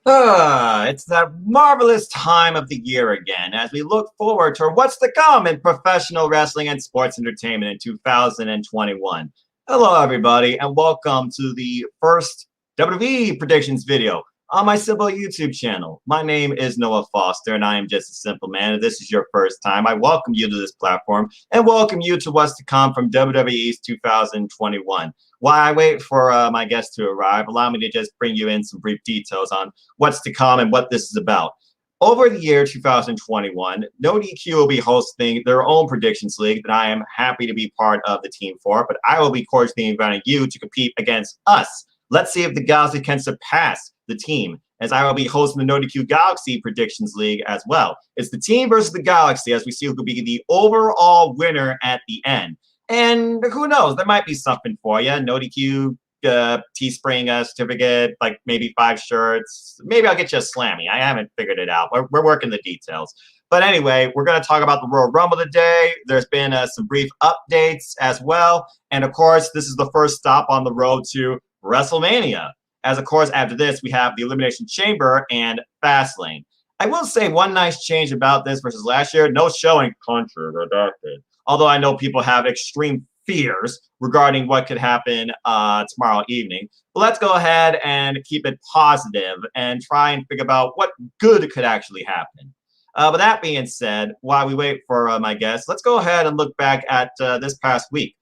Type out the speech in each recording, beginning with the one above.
It's that marvelous time of the year again as we look forward to what's to come in professional wrestling and sports entertainment in 2021. Hello, everybody, and welcome to the first WWE predictions video on my simple YouTube channel. My name is Noah Foster, and I am just a simple man. If this is your first time, I welcome you to this platform and welcome you to what's to come from WWE's 2021. While I wait for my guest to arrive, allow me to just bring you in some brief details on what's to come and what this is about. Over the year 2021, NoDQ will be hosting their own predictions league that I am happy to be part of the team for, but I will be cordially inviting you to compete against us. Let's see if the Galaxy can surpass the team, as I will be hosting the NoDQGalaxy Predictions League as well. It's the team versus the Galaxy, as we see who could be the overall winner at the end. And who knows, there might be something for you. NoDQ Teespring certificate, like maybe 5 shirts. Maybe I'll get you a Slammy. I haven't figured it out. We're working the details. But anyway, we're going to talk about the Royal Rumble today. There's been some brief updates as well. And of course, this is the first stop on the road to WrestleMania. As of course, after this, we have the Elimination Chamber and Fastlane. I will say one nice change about this versus last year, no showing country redacted. Although I know people have extreme fears regarding what could happen tomorrow evening. But let's go ahead and keep it positive and try and figure out what good could actually happen. But that being said, while we wait for my guest, let's go ahead and look back at this past week.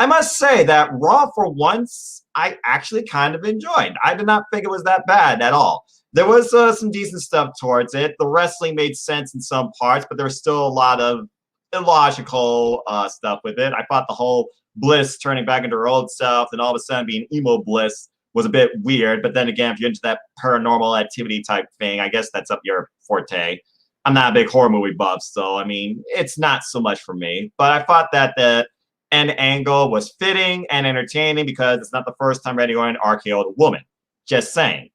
I must say that Raw, for once, I actually kind of enjoyed. I did not think it was that bad at all. There was some decent stuff towards it. The wrestling made sense in some parts, but there was still a lot of illogical stuff with it. I thought the whole Bliss turning back into her old self and all of a sudden being emo Bliss was a bit weird. But then again, if you're into that paranormal activity type thing, I guess that's up your forte. I'm not a big horror movie buff, so I mean, it's not so much for me. But I thought that the end angle was fitting and entertaining because it's not the first time anyone RKO'd a woman. Just saying.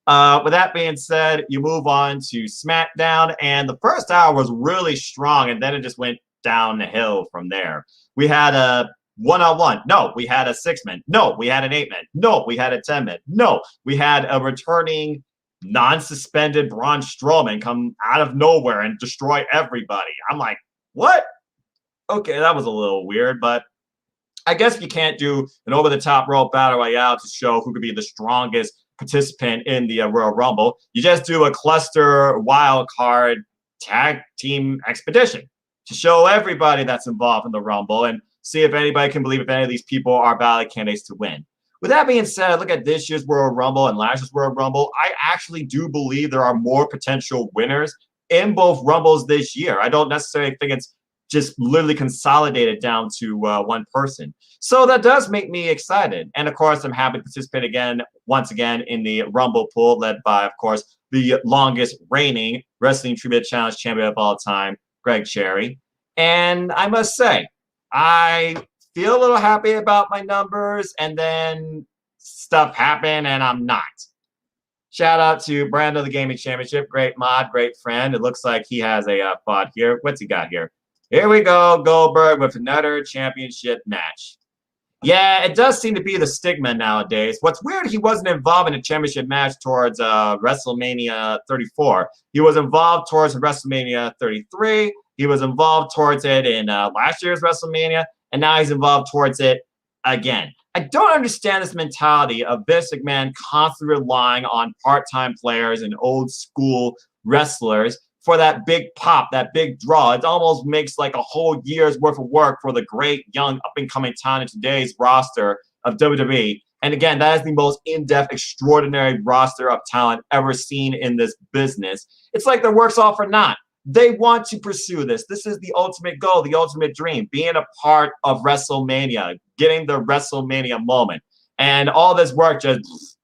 With that being said, you move on to SmackDown, and the first hour was really strong, and then it just went down the hill from there. We had a one-on-one. No, we had a 6-man. No, we had an 8-man. No, we had a 10-man. No, we had a returning non-suspended Braun Strowman come out of nowhere and destroy everybody. I'm like, what? Okay, that was a little weird, but I guess you can't do an over-the-top rope battle royale to show who could be the strongest participant in the Royal Rumble. You just do a cluster wild card tag team expedition to show everybody that's involved in the Rumble and see if anybody can believe if any of these people are valid candidates to win. With that being said, look at this year's Royal Rumble and last year's Royal Rumble. I actually do believe there are more potential winners in both Rumbles this year. I don't necessarily think it's just literally consolidated down to one person. So that does make me excited. And of course, I'm happy to participate again, once again, in the Rumble pool, led by, of course, the longest reigning Wrestling Trivia Challenge champion of all time, Greg Cherry. And I must say, I feel a little happy about my numbers, and then stuff happened, and I'm not. Shout out to Brando, the Gaming Championship. Great mod, great friend. It looks like he has a pod here. What's he got here? Here we go, Goldberg with another championship match. Yeah, it does seem to be the stigma nowadays. What's weird, he wasn't involved in a championship match towards WrestleMania 34. He was involved towards WrestleMania 33. He was involved towards it in last year's WrestleMania, and now he's involved towards it again. I don't understand this mentality of Vince McMahon constantly relying on part-time players and old school wrestlers for that big pop, that big draw. It almost makes like a whole year's worth of work for the great young up-and-coming talent in today's roster of WWE. And again, that is the most in-depth, extraordinary roster of talent ever seen in this business. It's like their work's all for naught. They want to pursue this. This is the ultimate goal, the ultimate dream, being a part of WrestleMania, getting the WrestleMania moment. And all this work just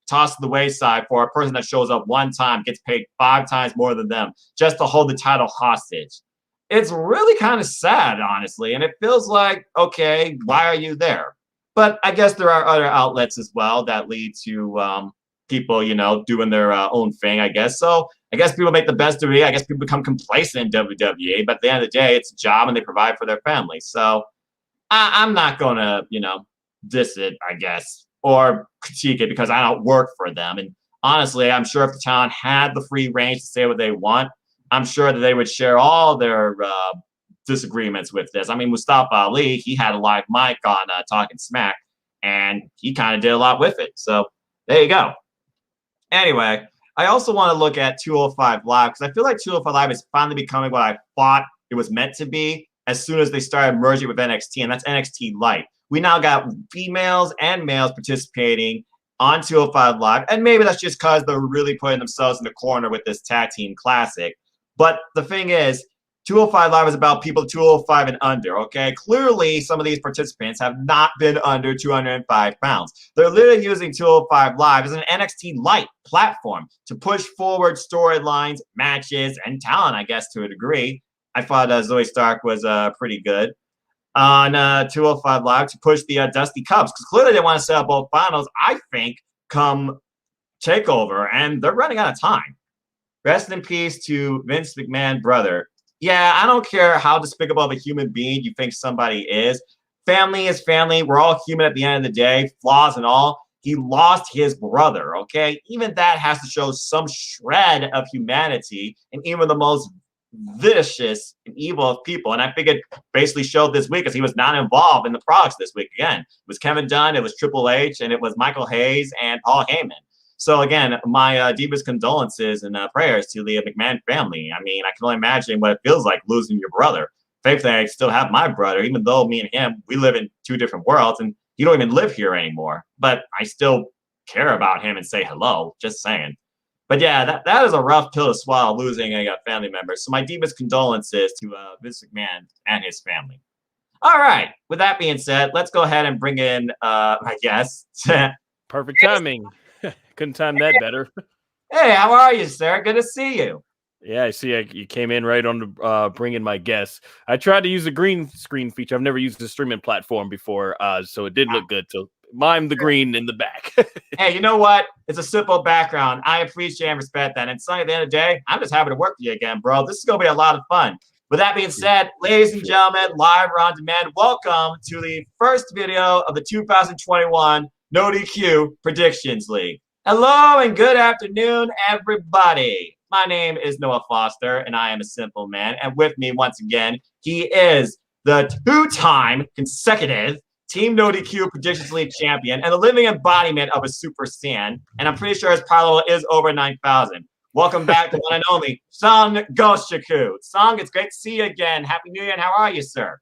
tossed to the wayside for a person that shows up one time, gets paid 5 times more than them, just to hold the title hostage. It's really kind of sad, honestly, and it feels like, okay, why are you there? But I guess there are other outlets as well that lead to people, you know, doing their own thing, I guess. So I guess people make the best of it. I guess people become complacent in WWE, but at the end of the day, it's a job and they provide for their family. So I'm not going to, you know, diss it, I guess, or critique it because I don't work for them. And honestly, I'm sure if the talent had the free range to say what they want, I'm sure that they would share all their disagreements with this. I mean, Mustafa Ali, he had a live mic on Talking Smack, and he kind of did a lot with it. So there you go. Anyway, I also want to look at 205 Live because I feel like 205 Live is finally becoming what I thought it was meant to be as soon as they started merging with NXT, and that's NXT Light. We now got females and males participating on 205 Live, and maybe that's just because they're really putting themselves in the corner with this tag team classic. But the thing is, 205 Live is about people 205 and under, okay? Clearly, some of these participants have not been under 205 pounds. They're literally using 205 Live as an NXT Light platform to push forward storylines, matches, and talent, I guess, to a degree. I thought Zoe Stark was pretty good on 205 Live to push the Dusty Cubs, because clearly they want to set up both finals, I think, come TakeOver, and they're running out of time. Rest in peace to Vince McMahon, brother. Yeah, I don't care how despicable of a human being you think somebody is. Family is family. We're all human at the end of the day, flaws and all. He lost his brother, okay? Even that has to show some shred of humanity and even the most vicious and evil of people. And I think it basically showed this week because he was not involved in the products this week. Again, it was Kevin Dunn, it was Triple H, and it was Michael Hayes and Paul Heyman. So again, my deepest condolences and prayers to the McMahon family. I mean, I can only imagine what it feels like losing your brother. Thankfully, I still have my brother, even though me and him, we live in two different worlds, and he don't even live here anymore. But I still care about him and say hello, just saying. But yeah, that is a rough pill to swallow, losing a family member. So my deepest condolences to Vince McMahon and his family. All right, with that being said, let's go ahead and bring in my guest. Perfect timing. Couldn't time that better. Hey, how are you, sir? Good to see you. Yeah, I see. You came in right on the bringing my guests. I tried to use the green screen feature. I've never used a streaming platform before, so it did look good. So mime the green in the back. Hey, you know what? It's a simple background. I appreciate and respect that. And Sonny, at the end of the day, I'm just happy to work with you again, bro. This is going to be a lot of fun. With that being said, ladies and gentlemen, live or on demand, welcome to the first video of the 2021 NoDQ Predictions League. Hello and good afternoon, everybody. My name is Noah Foster, and I am a simple man. And with me, once again, he is the two-time consecutive Team NoDQ Predictions League champion and the living embodiment of a Super Saiyan. And I'm pretty sure his power level is over 9,000. Welcome back to one and only Sung Goshaku. Sung, it's great to see you again. Happy New Year, and how are you, sir?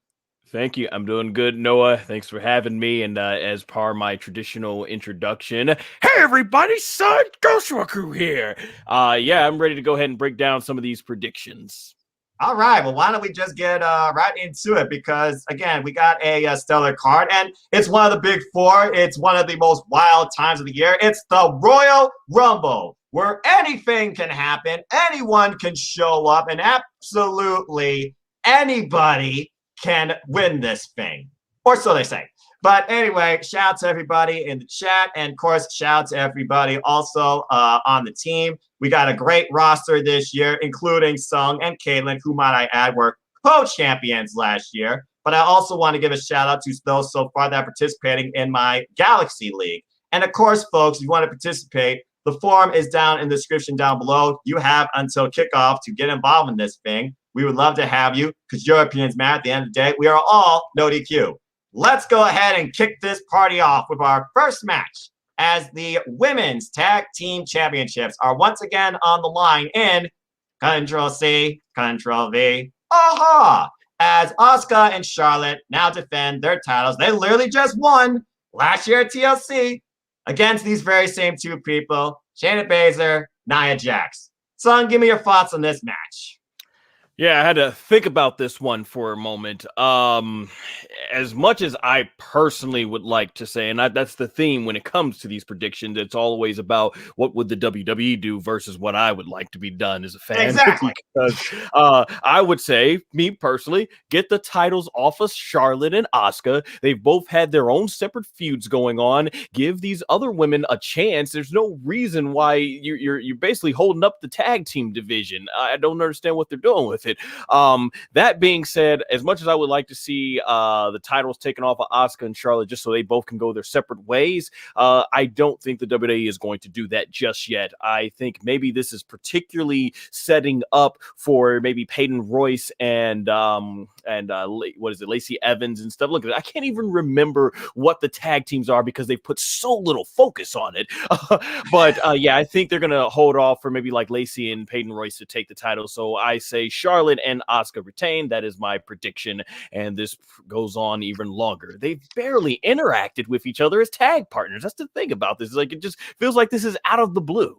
Thank you. I'm doing good, Noah. Thanks for having me. And as per my traditional introduction, hey everybody, Son Goshaku here. Yeah, I'm ready to go ahead and break down some of these predictions. All right. Well, why don't we just get right into it? Because, again, we got a stellar card, and it's one of the big four. It's one of the most wild times of the year. It's the Royal Rumble, where anything can happen. Anyone can show up, and absolutely anybody can win this thing. Or so they say. But anyway, shout out to everybody in the chat. And, of course, shout out to everybody also on the team. We got a great roster this year, including Sung and Caitlin, who, might I add, were co-champions last year. But I also want to give a shout-out to those so far that are participating in my Galaxy League. And, of course, folks, if you want to participate, the form is down in the description down below. You have until kickoff to get involved in this thing. We would love to have you because Europeans matter. At the end of the day, we are all NoDQ. Let's go ahead and kick this party off with our first match as the Women's Tag Team Championships are once again on the line in Control-C, Control-V, aha! As Asuka and Charlotte now defend their titles. They literally just won last year at TLC against these very same two people, Shayna Baszler, Nia Jax. Son, give me your thoughts on this match. Yeah, I had to think about this one for a moment. As much as I personally would like to say, and that's the theme when it comes to these predictions, it's always about what would the WWE do versus what I would like to be done as a fan. Exactly. Because I would say, me personally, get the titles off of Charlotte and Asuka. They've both had their own separate feuds going on. Give these other women a chance. There's no reason why you're basically holding up the tag team division. I don't understand what they're doing with with it. That being said, as much as I would like to see the titles taken off of Asuka and Charlotte just so they both can go their separate ways, I don't think the WWE is going to do that just yet. I think maybe this is particularly setting up for maybe Peyton Royce and what is it, Lacey Evans and stuff. Look, I can't even remember what the tag teams are because they've put so little focus on it. But yeah, I think they're gonna hold off for maybe like Lacey and Peyton Royce to take the title. So I say Charlotte and Asuka retain. That is my prediction, and this goes on even longer. They've barely interacted with each other as tag partners. That's the thing about this. Like, it just feels like this is out of the blue.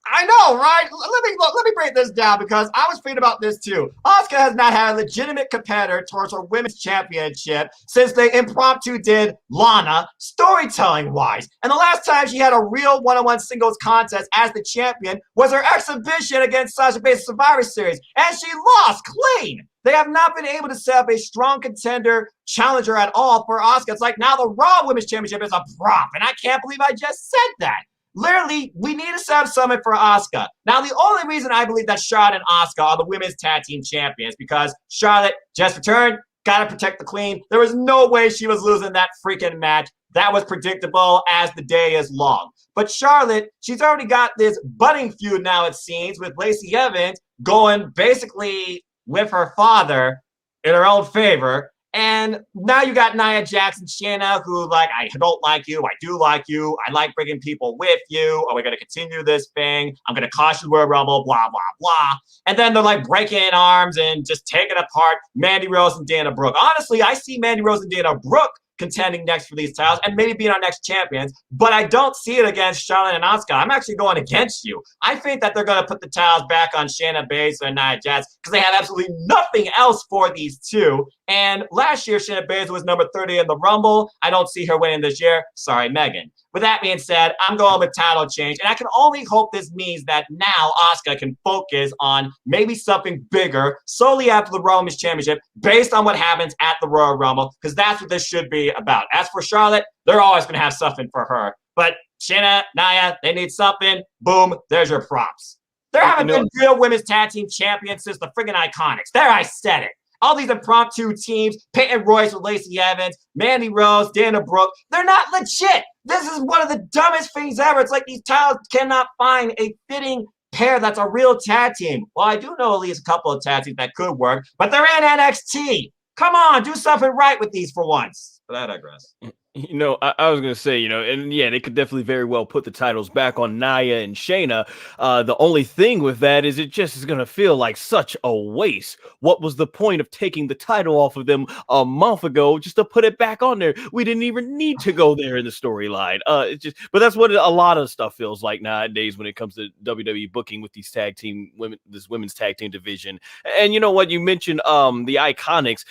I know, right? Let me break this down because I was thinking about this too. Asuka has not had a legitimate competitor towards her women's championship since they impromptu did Lana, storytelling-wise. And the last time she had a real one-on-one singles contest as the champion was her exhibition against Sasha Banks Survivor Series, and she lost clean. They have not been able to set up a strong contender challenger at all for Asuka. It's like now the Raw Women's Championship is a prop, and I can't believe I just said that. Literally, we need to set up something for Asuka. Now, the only reason I believe that Charlotte and Asuka are the women's tag team champions because Charlotte just returned, got to protect the queen. There was no way she was losing that freaking match. That was predictable as the day is long. But Charlotte, she's already got this budding feud now, it seems, with Lacey Evans going basically with her father in her own favor. And now you got Nia Jax and Shayna who like, I don't like you. I do like you. I like bringing people with you. Are we going to continue this thing? I'm going to cost you the Royal Rumble, blah, blah, blah. And then they're like breaking arms and just taking apart Mandy Rose and Dana Brooke. Honestly, I see Mandy Rose and Dana Brooke contending next for these titles and maybe being our next champions, but I don't see it against Charlotte and Asuka. I'm actually going against you. I think that they're going to put the titles back on Shayna Baszler and Nia Jax because they have absolutely nothing else for these two. And last year, Shayna Baszler was number 30 in the Rumble. I don't see her winning this year. Sorry, Megan. With that being said, I'm going with title change, and I can only hope this means that now Asuka can focus on maybe something bigger solely after the Raw Women's Championship based on what happens at the Royal Rumble, because that's what this should be about. As for Charlotte, they're always going to have something for her. But Shayna, Nia, they need something. Boom, there's your props. There haven't been real women's tag team champions since the friggin' Iconics. There, I said it. All these impromptu teams, Peyton Royce with Lacey Evans, Mandy Rose, Dana Brooke, they're not legit. This is one of the dumbest things ever. It's like these titles cannot find a fitting pair that's a real tag team. Well, I do know at least a couple of tag teams that could work, but they're in NXT. Come on, do something right with these for once. But I digress. You know, I was going to say, you know, and yeah, they could definitely very well put the titles back on Nia and Shayna. The only thing with that is it just is going to feel like such a waste. What was the point of taking the title off of them a month ago just to put it back on there? We didn't even need to go there in the storyline. It's just, but that's what a lot of stuff feels like nowadays when it comes to WWE booking with these tag team women, this women's tag team division. And you know what? You mentioned the Iconics.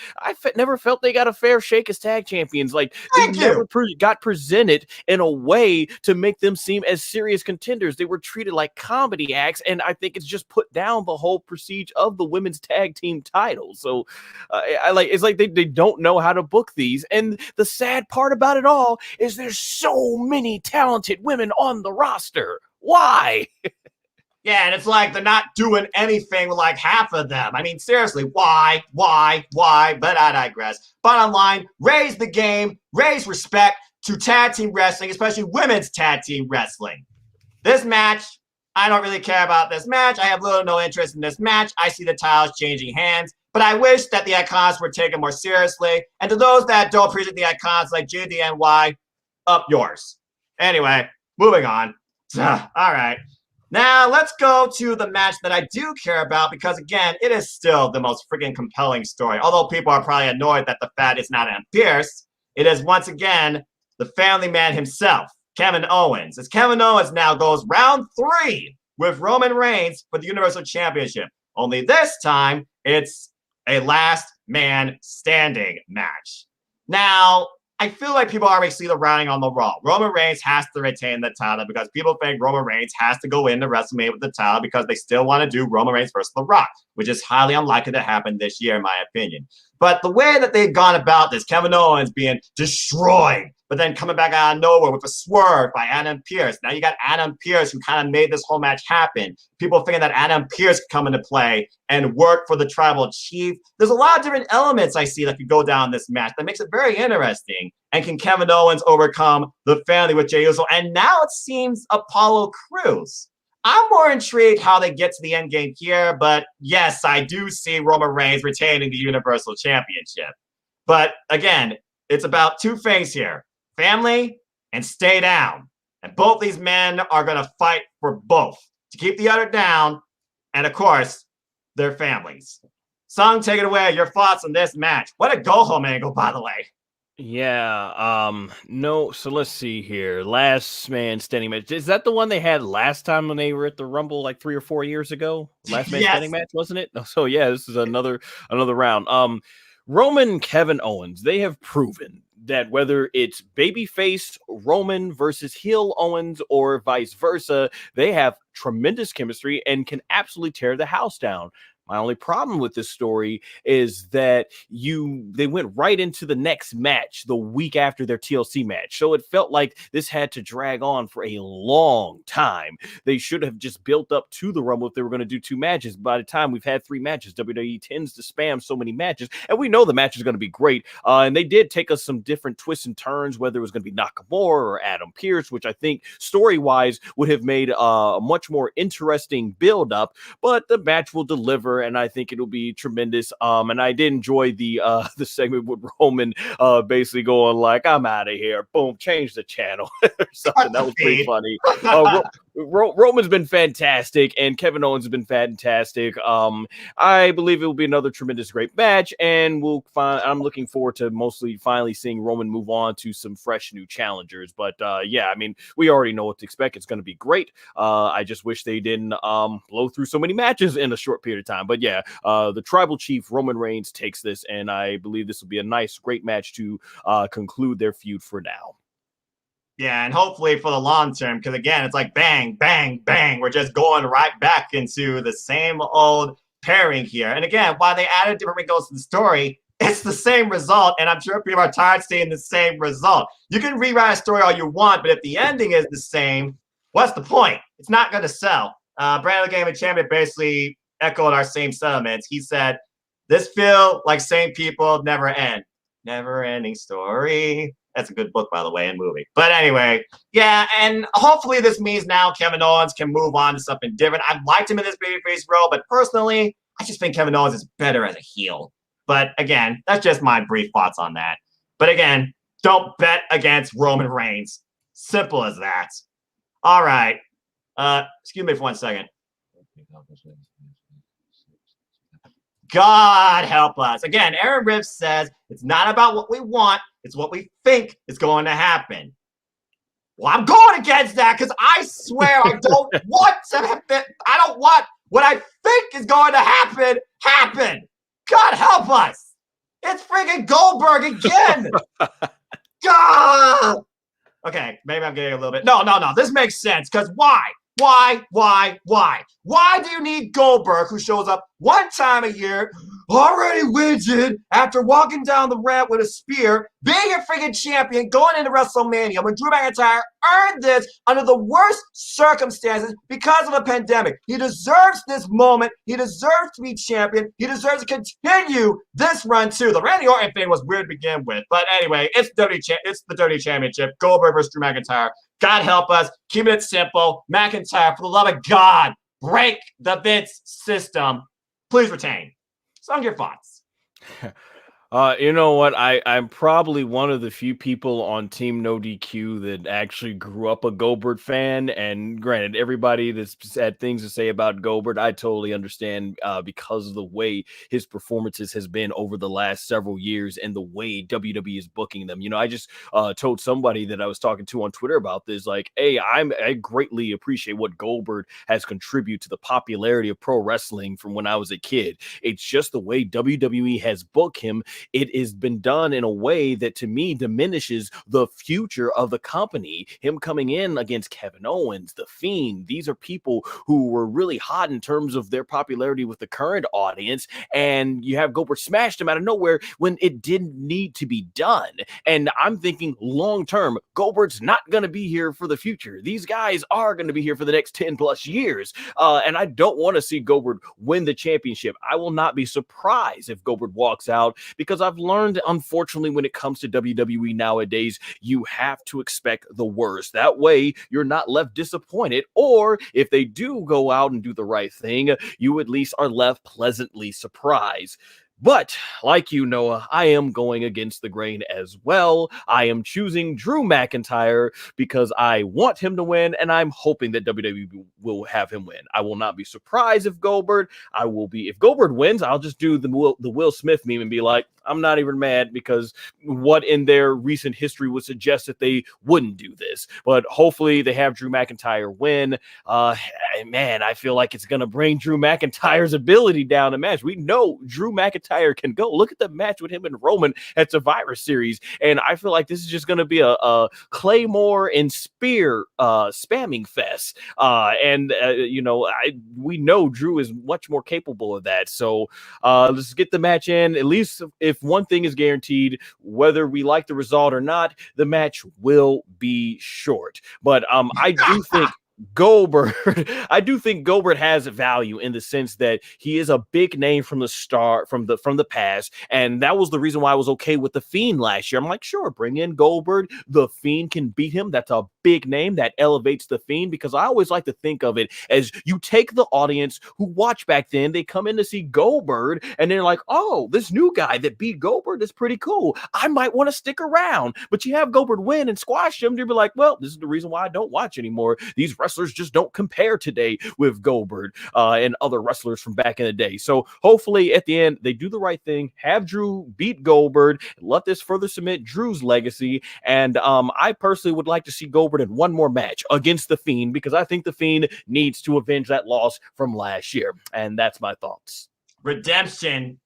Never felt they got a fair shake as tag champions. Like they never got presented in a way to make them seem as serious contenders. They were treated like comedy acts, and I think it's just put down the whole prestige of the women's tag team titles. So it's like they don't know how to book these. And the sad part about it all is there's so many talented women on the roster. Why? Yeah, and it's like they're not doing anything with like half of them. I mean, seriously, why? But I digress. Bottom line, raise the game, raise respect to tag team wrestling, especially women's tag team wrestling. This match, I don't really care about this match. I have little or no interest in this match. I see the titles changing hands, but I wish that the Icons were taken more seriously. And to those that don't appreciate the Icons like JDNY, up yours. Anyway, moving on. All right. Now, let's go to the match that I do care about because, again, it is still the most freaking compelling story. Although people are probably annoyed that the fat is not on Pierce, it is once again the family man himself, Kevin Owens. As Kevin Owens now goes round 3 with Roman Reigns for the Universal Championship. Only this time, it's a last man standing match. Now, I feel like people already see the writing on the wall. Roman Reigns has to retain the title because people think Roman Reigns has to go into WrestleMania with the title because they still want to do Roman Reigns versus The Rock, which is highly unlikely to happen this year, in my opinion. But the way that they've gone about this, Kevin Owens being destroyed but then coming back out of nowhere with a swerve by Adam Pearce. Now you got Adam Pearce who kind of made this whole match happen. People thinking that Adam Pearce could come into play and work for the tribal chief. There's a lot of different elements I see that could go down this match that makes it very interesting. And can Kevin Owens overcome the family with Jey Uso? And now it seems Apollo Crews. I'm more intrigued how they get to the end game here, but yes, I do see Roman Reigns retaining the Universal Championship. But again, it's about two things here, family and stay down. And both these men are going to fight for both, to keep the other down, and of course, their families. Sung, take it away. Your thoughts on this match. What a go-home angle, by the way. Yeah, no, so let's see here. Last man standing match. Is that the one they had last time when they were at the Rumble like 3 or 4 years ago? Last man standing match, wasn't it? So yeah, this is another round. Roman, Kevin Owens, they have proven that whether it's babyface Roman versus heel Owens or vice versa, they have tremendous chemistry and can absolutely tear the house down. My only problem with this story is that they went right into the next match the week after their TLC match. So it felt like this had to drag on for a long time. They should have just built up to the Rumble if they were going to do 2 matches. By the time we've had 3 matches, WWE tends to spam so many matches, and we know the match is going to be great. And they did take us some different twists and turns, whether it was going to be Nakamura or Adam Pearce, which I think story-wise would have made a much more interesting build-up, but the match will deliver, and I think it'll be tremendous. And I did enjoy the segment with Roman basically going like, "I'm out of here," boom, change the channel or something. That was pretty funny. Roman's been fantastic, and Kevin Owens has been fantastic. I believe it will be another tremendous, great match, and I'm looking forward to mostly finally seeing Roman move on to some fresh new challengers. But yeah, I mean, we already know what to expect. It's going to be great. I just wish they didn't blow through so many matches in a short period of time. But yeah, the tribal chief Roman Reigns takes this, and I believe this will be a nice, great match to conclude their feud for now. Yeah, and hopefully for the long term, because again, it's like bang, bang, bang. We're just going right back into the same old pairing here. And again, while they added different wrinkles to the story, it's the same result, and I'm sure people are tired of seeing the same result. You can rewrite a story all you want, but if the ending is the same, what's the point? It's not going to sell. Brandon Game of Champion basically echoed our same sentiments. He said, "This feel like same people never end. Never ending story." That's a good book, by the way, and movie. But anyway, yeah, and hopefully this means now Kevin Owens can move on to something different. I've liked him in this babyface role, but personally, I just think Kevin Owens is better as a heel. But again, that's just my brief thoughts on that. But again, don't bet against Roman Reigns. Simple as that. All right. Excuse me for 1 second. God help us. Again, Aaron Rives says it's not about what we want, it's what we think is going to happen. Well, I'm going against that because I swear I don't want to happen. I don't want what I think is going to happen. God help us. It's freaking Goldberg again. God. Okay, maybe I'm getting a little bit. No. This makes sense because why? Why do you need Goldberg, who shows up 1 time a year, already widgeted after walking down the ramp with a spear, being a freaking champion, going into WrestleMania when Drew McIntyre earned this under the worst circumstances because of a pandemic? He deserves this moment. He deserves to be champion. He deserves to continue this run too. The Randy Orton thing was weird to begin with, but anyway, it's the WWE Championship. Goldberg versus Drew McIntyre. God help us. Keep it simple. McIntyre, for the love of God, break the Vince system. Please retain. Some of your thoughts. You know what? I'm probably one of the few people on Team NoDQ that actually grew up a Goldberg fan. And granted, everybody that's had things to say about Goldberg, I totally understand because of the way his performances has been over the last several years and the way WWE is booking them. You know, I just told somebody that I was talking to on Twitter about this, like, hey, I greatly appreciate what Goldberg has contributed to the popularity of pro wrestling from when I was a kid. It's just the way WWE has booked him it has been done in a way that to me diminishes the future of the company. Him coming in against Kevin Owens, The Fiend, these are people who were really hot in terms of their popularity with the current audience, and you have Goldberg smashed him out of nowhere when it didn't need to be done. And I'm thinking long term, Goldberg's not going to be here for the future. These guys are going to be here for the next 10 plus years. And I don't want to see Goldberg win the championship. I will not be surprised if Goldberg walks out, because I've learned, unfortunately, when it comes to WWE nowadays, you have to expect the worst. That way, you're not left disappointed. Or if they do go out and do the right thing, you at least are left pleasantly surprised. But like you, Noah, I am going against the grain as well. I am choosing Drew McIntyre because I want him to win, and I'm hoping that WWE will have him win. I will not be surprised if Goldberg. If Goldberg wins, I'll just do the Will Smith meme and be like, I'm not even mad, because what in their recent history would suggest that they wouldn't do this. But hopefully they have Drew McIntyre win. Man, I feel like it's going to bring Drew McIntyre's ability down the match. We know Drew McIntyre can go. Look at the match with him and Roman at Survivor Series. And I feel like this is just going to be a Claymore and Spear spamming fest. We know Drew is much more capable of that. So let's get the match in. At least if one thing is guaranteed, whether we like the result or not, the match will be short. But I do think Goldberg has value in the sense that he is a big name from the start, from the past, and that was the reason why I was okay with the Fiend last year. I'm like, sure, bring in Goldberg. The Fiend can beat him. That's a big name that elevates the Fiend, because I always like to think of it as you take the audience who watched back then, they come in to see Goldberg, and they're like, oh, this new guy that beat Goldberg is pretty cool. I might want to stick around. But you have Goldberg win and squash him, they'll be like, well, this is the reason why I don't watch anymore. These wrestlers just don't compare today with Goldberg and other wrestlers from back in the day. So hopefully at the end, they do the right thing, have Drew beat Goldberg, let this further cement Drew's legacy. And I personally would like to see Goldberg in one more match against The Fiend, because I think The Fiend needs to avenge that loss from last year. And that's my thoughts. Redemption.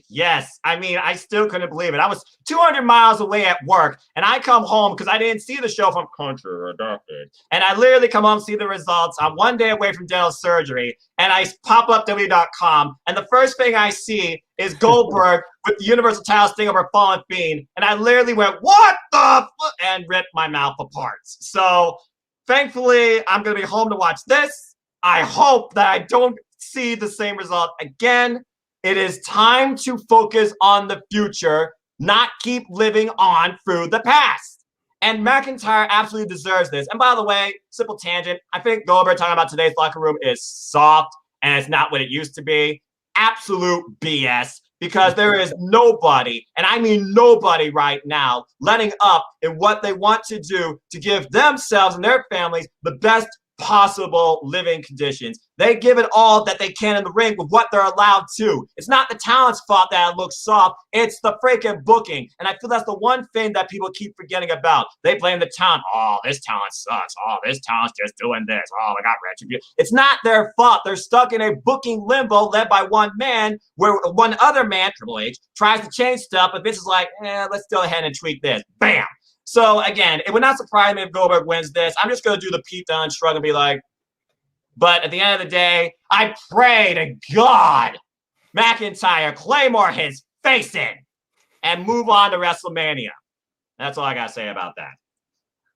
Yes. I mean, I still couldn't believe it. I was 200 miles away at work, and I come home because I didn't see the show from country redacted. And I literally come home, see the results. I'm one day away from dental surgery, and I pop up W.com, and the first thing I see is Goldberg with the Universal title sting over Fallen Fiend. And I literally went, what the fuck? And ripped my mouth apart. So thankfully, I'm going to be home to watch this. I hope that I don't see the same result again. It is time to focus on the future, not keep living on through the past. And McIntyre absolutely deserves this. And by the way, simple tangent, I think Goldberg talking about today's locker room is soft and it's not what it used to be. Absolute BS, because there is nobody, and I mean nobody right now, letting up in what they want to do to give themselves and their families the best possible living conditions. They give it all that they can in the ring with what they're allowed to. It's not the talent's fault that it looks soft. It's the freaking booking. And I feel that's the one thing that people keep forgetting about. They blame the talent. Oh, this talent sucks. Oh, this talent's just doing this. Oh, they got retribution. It's not their fault. They're stuck in a booking limbo led by one man, where one other man, Triple H, tries to change stuff, but Vince is like, let's go ahead and tweak this. Bam. So, again, it would not surprise me if Goldberg wins this. I'm just going to do the Pete Dunne shrug and be like, but at the end of the day, I pray to God McIntyre Claymore his face in and move on to WrestleMania. That's all I got to say about that.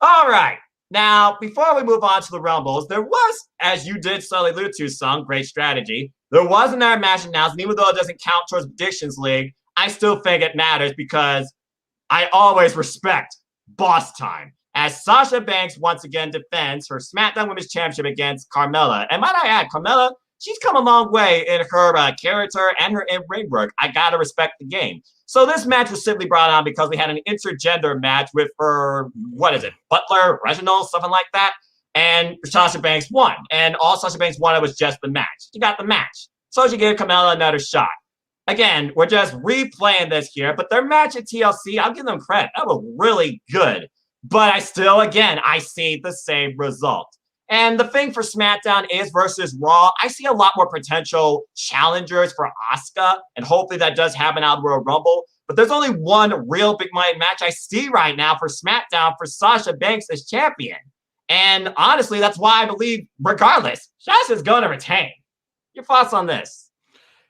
All right. Now, before we move on to the Rumbles, there was, as you did slowly allude to, some great strategy. There was another match announced, and even though it doesn't count towards Predictions League, I still think it matters because I always respect boss time, as Sasha Banks once again defends her SmackDown Women's Championship against Carmella. And might I add, Carmella, she's come a long way in her character and her in-ring work. I gotta respect the game. So this match was simply brought on because we had an intergender match with her, Butler, Reginald, something like that. And Sasha Banks won. And all Sasha Banks wanted was just the match. She got the match. So she gave Carmella another shot. Again, we're just replaying this here, but their match at TLC, I'll give them credit. That was really good. But I still, again, I see the same result. And the thing for SmackDown is versus Raw, I see a lot more potential challengers for Asuka, and hopefully that does happen out of Royal Rumble. But there's only one real big money match I see right now for SmackDown for Sasha Banks as champion. And honestly, that's why I believe, regardless, Sasha's going to retain. Your thoughts on this?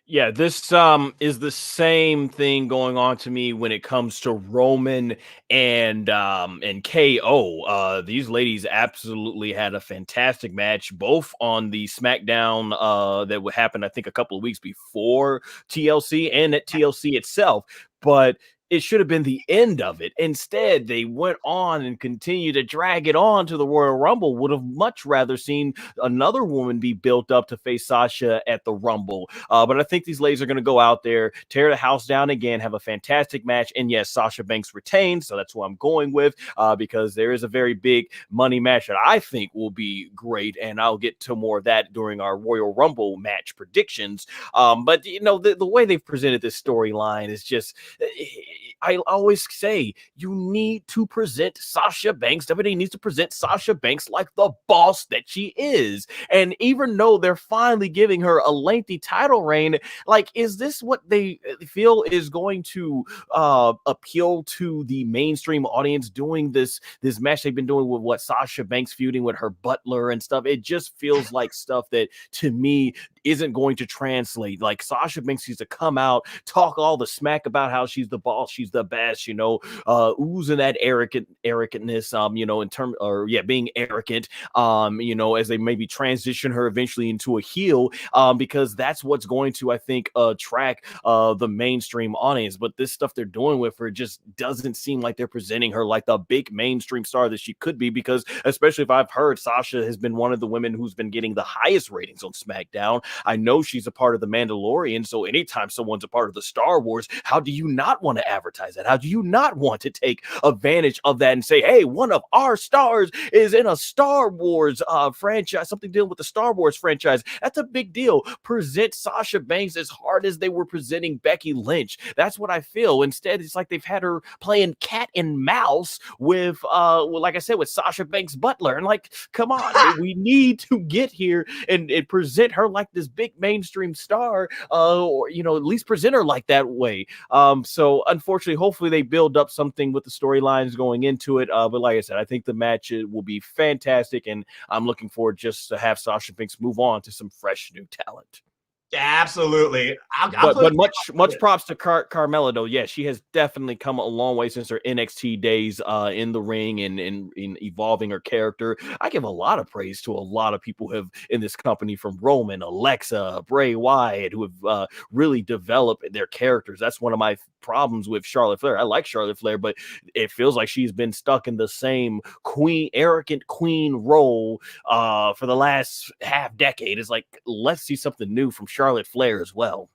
Yeah, this is the same thing going on to me when it comes to Roman and KO. These ladies absolutely had a fantastic match, both on the SmackDown that would happen, I think, a couple of weeks before TLC and at TLC itself. But it should have been the end of it. Instead, they went on and continued to drag it on to the Royal Rumble. Would have much rather seen another woman be built up to face Sasha at the Rumble. But I think these ladies are going to go out there, tear the house down again, have a fantastic match. And yes, Sasha Banks retains. So that's who I'm going with because there is a very big money match that I think will be great. And I'll get to more of that during our Royal Rumble match predictions. But, you know, the way they've presented this storyline is just... I always say you need to present Sasha Banks. WWE needs to present Sasha Banks like the boss that she is. And even though they're finally giving her a lengthy title reign, like, is this what they feel is going to appeal to the mainstream audience doing this match they've been doing with what Sasha Banks feuding with her butler and stuff? It just feels like stuff that to me isn't going to translate. Like, Sasha Banks needs to come out, talk all the smack about how she's the boss, she's the best, you know, oozing that arrogantness, you know, in terms, or yeah, being arrogant, you know, as they maybe transition her eventually into a heel, because that's what's going to, I think, attract the mainstream audience. But this stuff they're doing with her just doesn't seem like they're presenting her like the big mainstream star that she could be, because especially if I've heard Sasha has been one of the women who's been getting the highest ratings on SmackDown. I know she's a part of the Mandalorian, so anytime someone's a part of the Star Wars, how do you not want to advertise that? How do you not want to take advantage of that and say, hey, one of our stars is in a Star Wars franchise, something dealing with the Star Wars franchise? That's a big deal. Present Sasha Banks as hard as they were presenting Becky Lynch. That's what I feel. Instead, it's like they've had her playing cat and mouse with, like I said, with Sasha Banks' butler. And like, come on, we need to get here and present her like this big mainstream star, or, you know, at least present her like that way. So unfortunately, hopefully they build up something with the storylines going into it. But like I said, I think the match will be fantastic, and I'm looking forward just to have Sasha Banks move on to some fresh new talent. Yeah, absolutely. But much props to Carmella, though. Yeah, she has definitely come a long way since her NXT days in the ring and in evolving her character. I give a lot of praise to a lot of people who have in this company, from Roman, Alexa, Bray Wyatt, who have really developed their characters. That's one of my problems with Charlotte Flair. I like Charlotte Flair, but it feels like she's been stuck in the same arrogant queen role for the last half decade. It's like, let's see something new from Charlotte Flair as well.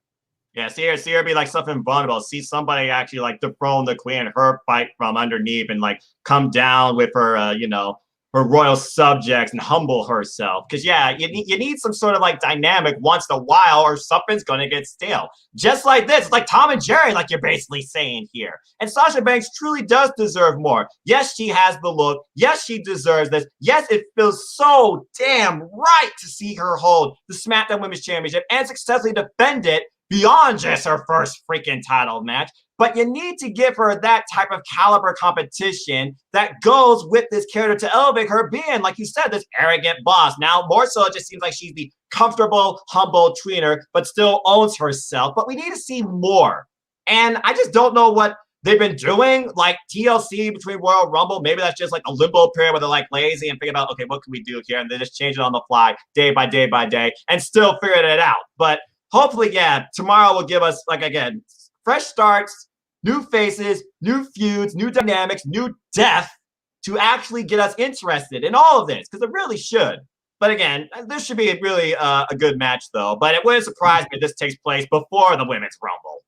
Yeah, see her be like something vulnerable. See somebody actually like dethrone the queen, her fight from underneath and like come down with her, you know, her royal subjects and humble herself. Because yeah, you need some sort of like dynamic once in a while, or something's gonna get stale. Just like this, it's like Tom and Jerry, like you're basically saying here. And Sasha Banks truly does deserve more. Yes, she has the look. Yes, she deserves this. Yes, it feels so damn right to see her hold the SmackDown Women's Championship and successfully defend it beyond just her first freaking title match. But you need to give her that type of caliber competition that goes with this character to elevate her being, like you said, this arrogant boss. Now, more so, it just seems like she's the comfortable, humble tweener, but still owns herself. But we need to see more. And I just don't know what they've been doing, like TLC between Royal Rumble. Maybe that's just like a limbo period where they're like lazy and thinking about, okay, what can we do here? And they just change it on the fly, day by day by day, and still figuring it out. But hopefully, yeah, tomorrow will give us, like, again, fresh starts, new faces, new feuds, new dynamics, new death to actually get us interested in all of this, because it really should. But again, this should be really a good match, though. But it wouldn't surprise me if this takes place before the Women's Rumble.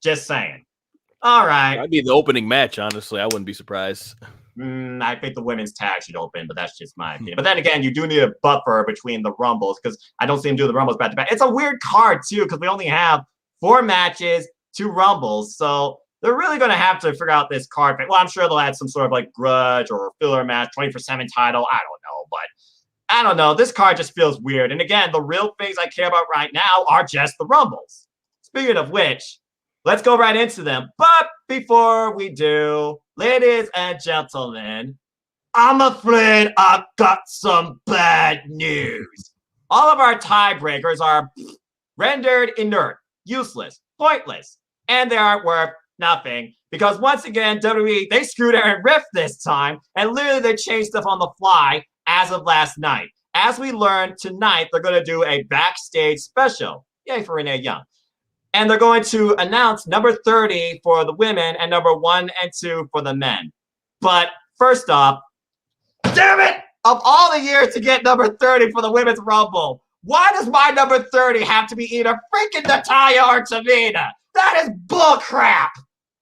Just saying. All right. That'd be the opening match, honestly. I wouldn't be surprised. I think the women's tag should open, but that's just my opinion. But then again, you do need a buffer between the Rumbles, because I don't see them do the Rumbles back to back. It's a weird card, too, because we only have 4 matches, 2 Rumbles. So they're really going to have to figure out this card. Well, I'm sure they'll add some sort of like grudge or filler match, 24/7 title. I don't know. But I don't know. This card just feels weird. And again, the real things I care about right now are just the Rumbles. Speaking of which, let's go right into them. But before we do, ladies and gentlemen, I'm afraid I've got some bad news. All of our tiebreakers are rendered inert, useless, pointless, and they aren't worth nothing. Because once again, WWE, they screwed Aaron Rift this time, and literally they changed stuff on the fly as of last night. As we learned tonight, they're going to do a backstage special. Yay for Renee Young. And they're going to announce number 30 for the women and number 1 and 2 for the men. But first off, damn it! Of all the years to get number 30 for the Women's Rumble, why does my number 30 have to be either freaking Natalya or Tamina? That is bullcrap!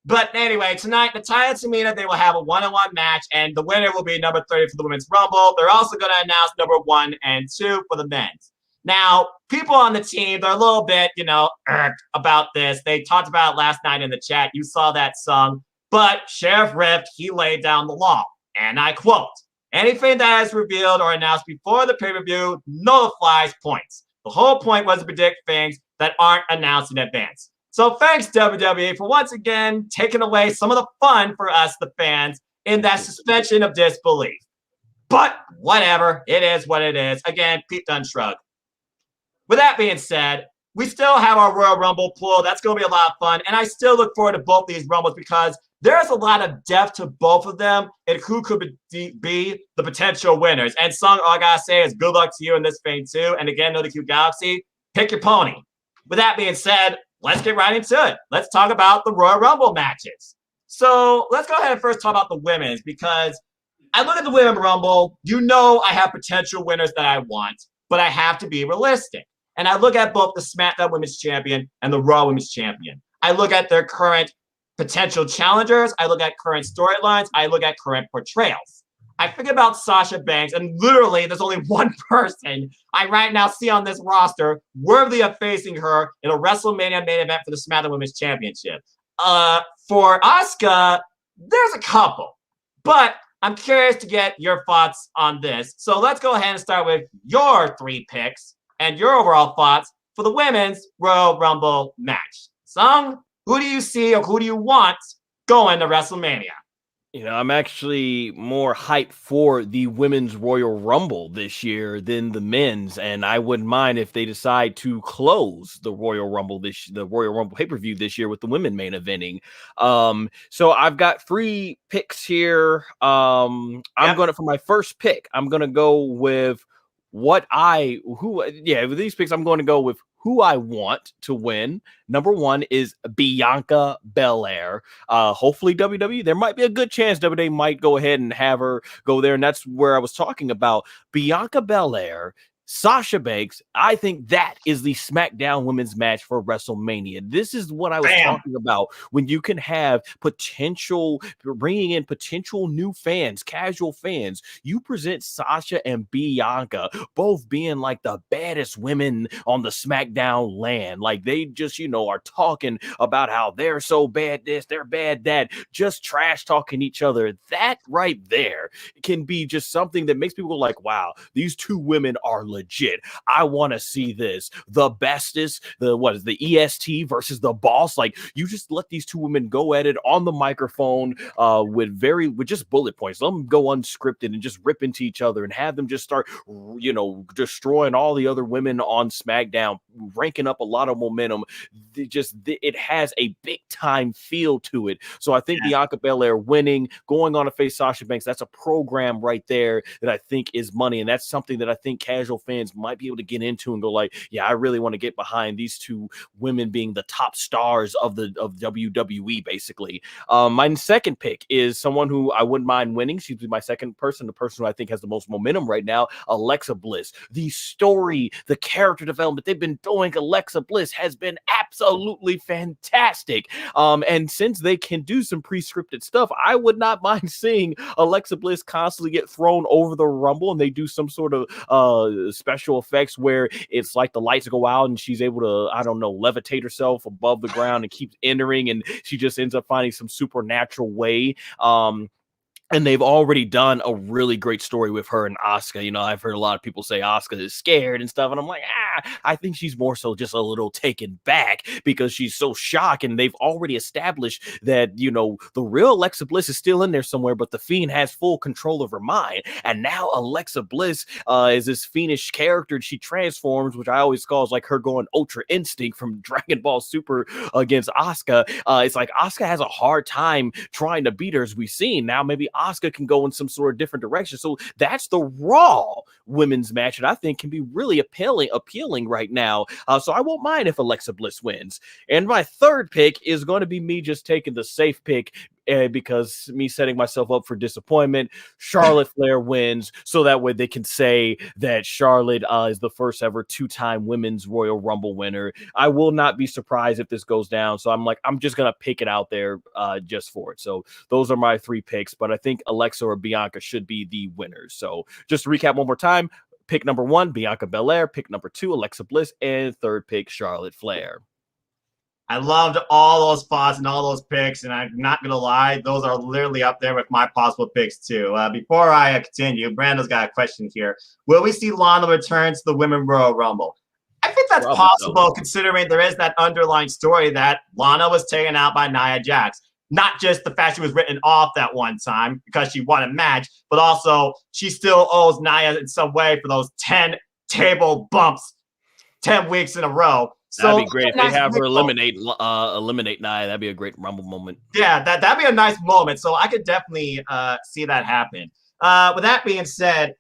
But anyway, tonight, Natalya and Tamina, they will have a one-on-one match, and the winner will be number 30 for the Women's Rumble. They're also going to announce number 1 and 2 for the men's. Now, people on the team, they're a little bit, irked about this. They talked about it last night in the chat. You saw that song. But Sheriff Rift, he laid down the law. And I quote, anything that is revealed or announced before the pay-per-view nullifies points. The whole point was to predict things that aren't announced in advance. So thanks, WWE, for once again taking away some of the fun for us, the fans, in that suspension of disbelief. But whatever, it is what it is. Again, Pete Dunne shrug. With that being said, we still have our Royal Rumble pool. That's going to be a lot of fun. And I still look forward to both these Rumbles because there's a lot of depth to both of them and who could be the potential winners. And Sung, all I got to say is good luck to you in this thing too. And again, NoDQGalaxy, pick your pony. With that being said, let's get right into it. Let's talk about the Royal Rumble matches. So let's go ahead and first talk about the women's because I look at the Women's Rumble. You know I have potential winners that I want, but I have to be realistic. And I look at both the SmackDown Women's Champion and the Raw Women's Champion. I look at their current potential challengers. I look at current storylines. I look at current portrayals. I think about Sasha Banks, and literally there's only one person I right now see on this roster worthy of facing her in a WrestleMania main event for the SmackDown Women's Championship. For Asuka, there's a couple, but I'm curious to get your thoughts on this. So let's go ahead and start with your 3 picks and your overall thoughts for the Women's Royal Rumble match. Sung, who do you see or who do you want going to WrestleMania? I'm actually more hyped for the Women's Royal Rumble this year than the men's, and I wouldn't mind if they decide to close the Royal Rumble pay-per-view this year with the women main eventing. So I've got 3 picks here. I'm gonna for my first pick, I'm gonna go with with these picks, I'm going to go with who I want to win. Number 1 is Bianca Belair. Hopefully WWE, there might be a good chance WWE might go ahead and have her go there. And that's where I was talking about Bianca Belair, Sasha Banks. I think that is the SmackDown women's match for WrestleMania. This is what I was talking about when you can have bringing in potential new fans, casual fans. You present Sasha and Bianca both being like the baddest women on the SmackDown land. Like they just, are talking about how they're so bad this, they're bad that, just trash talking each other. That right there can be just something that makes people go like, wow, these 2 women are legit. I want to see this. The bestest, the EST versus the boss. Like you just let these 2 women go at it on the microphone with just bullet points. Let them go unscripted and just rip into each other and have them just start, destroying all the other women on SmackDown, ranking up a lot of momentum. It has a big time feel to it. So I think Bianca Belair winning, going on to face Sasha Banks, that's a program right there that I think is money. And that's something that I think casual fans might be able to get into and go like, yeah, I really want to get behind these 2 women being the top stars of WWE, basically. My second pick is someone who I wouldn't mind winning. She's my second person, the person who I think has the most momentum right now, Alexa Bliss. The story, the character development they've been doing, Alexa Bliss has been absolutely fantastic. And since they can do some pre-scripted stuff, I would not mind seeing Alexa Bliss constantly get thrown over the Rumble and they do some sort of special effects where it's like the lights go out and she's able to, levitate herself above the ground and keeps entering, and she just ends up finding some supernatural way And they've already done a really great story with her and Asuka. You know, I've heard a lot of people say Asuka is scared and stuff. And I'm like, I think she's more so just a little taken back because she's so shocked. And they've already established that, you know, the real Alexa Bliss is still in there somewhere, but the Fiend has full control of her mind. And now Alexa Bliss is this fiendish character. She transforms, which I always call is like her going Ultra Instinct from Dragon Ball Super against Asuka. It's like Asuka has a hard time trying to beat her, as we've seen. Now maybe Asuka can go in some sort of different direction. So that's the Raw women's match, and I think can be really appealing right now. So I won't mind if Alexa Bliss wins. And my third pick is going to be me just taking the safe pick because me setting myself up for disappointment. Charlotte Flair wins, so that way they can say that Charlotte is the first ever 2-time women's Royal Rumble winner. I will not be surprised if this goes down. So I'm just gonna pick it out there just for it. So those are my 3 picks, but I think Alexa or Bianca should be the winners. So just to recap one more time: pick number 1, Bianca Belair; pick number 2, Alexa Bliss; and third pick, Charlotte Flair. I loved all those spots and all those picks, and I'm not going to lie, those are literally up there with my possible picks, too. Before I continue, Brando's got a question here. Will we see Lana return to the Women's Royal Rumble? I think that's possible, considering there is that underlying story that Lana was taken out by Nia Jax. Not just the fact she was written off that one time because she won a match, but also she still owes Nia in some way for those 10 table bumps 10 weeks in a row. So that'd be great if they have her eliminate Nia. That'd be a great Rumble moment. Yeah, that'd be a nice moment. So I could definitely see that happen. With that being said,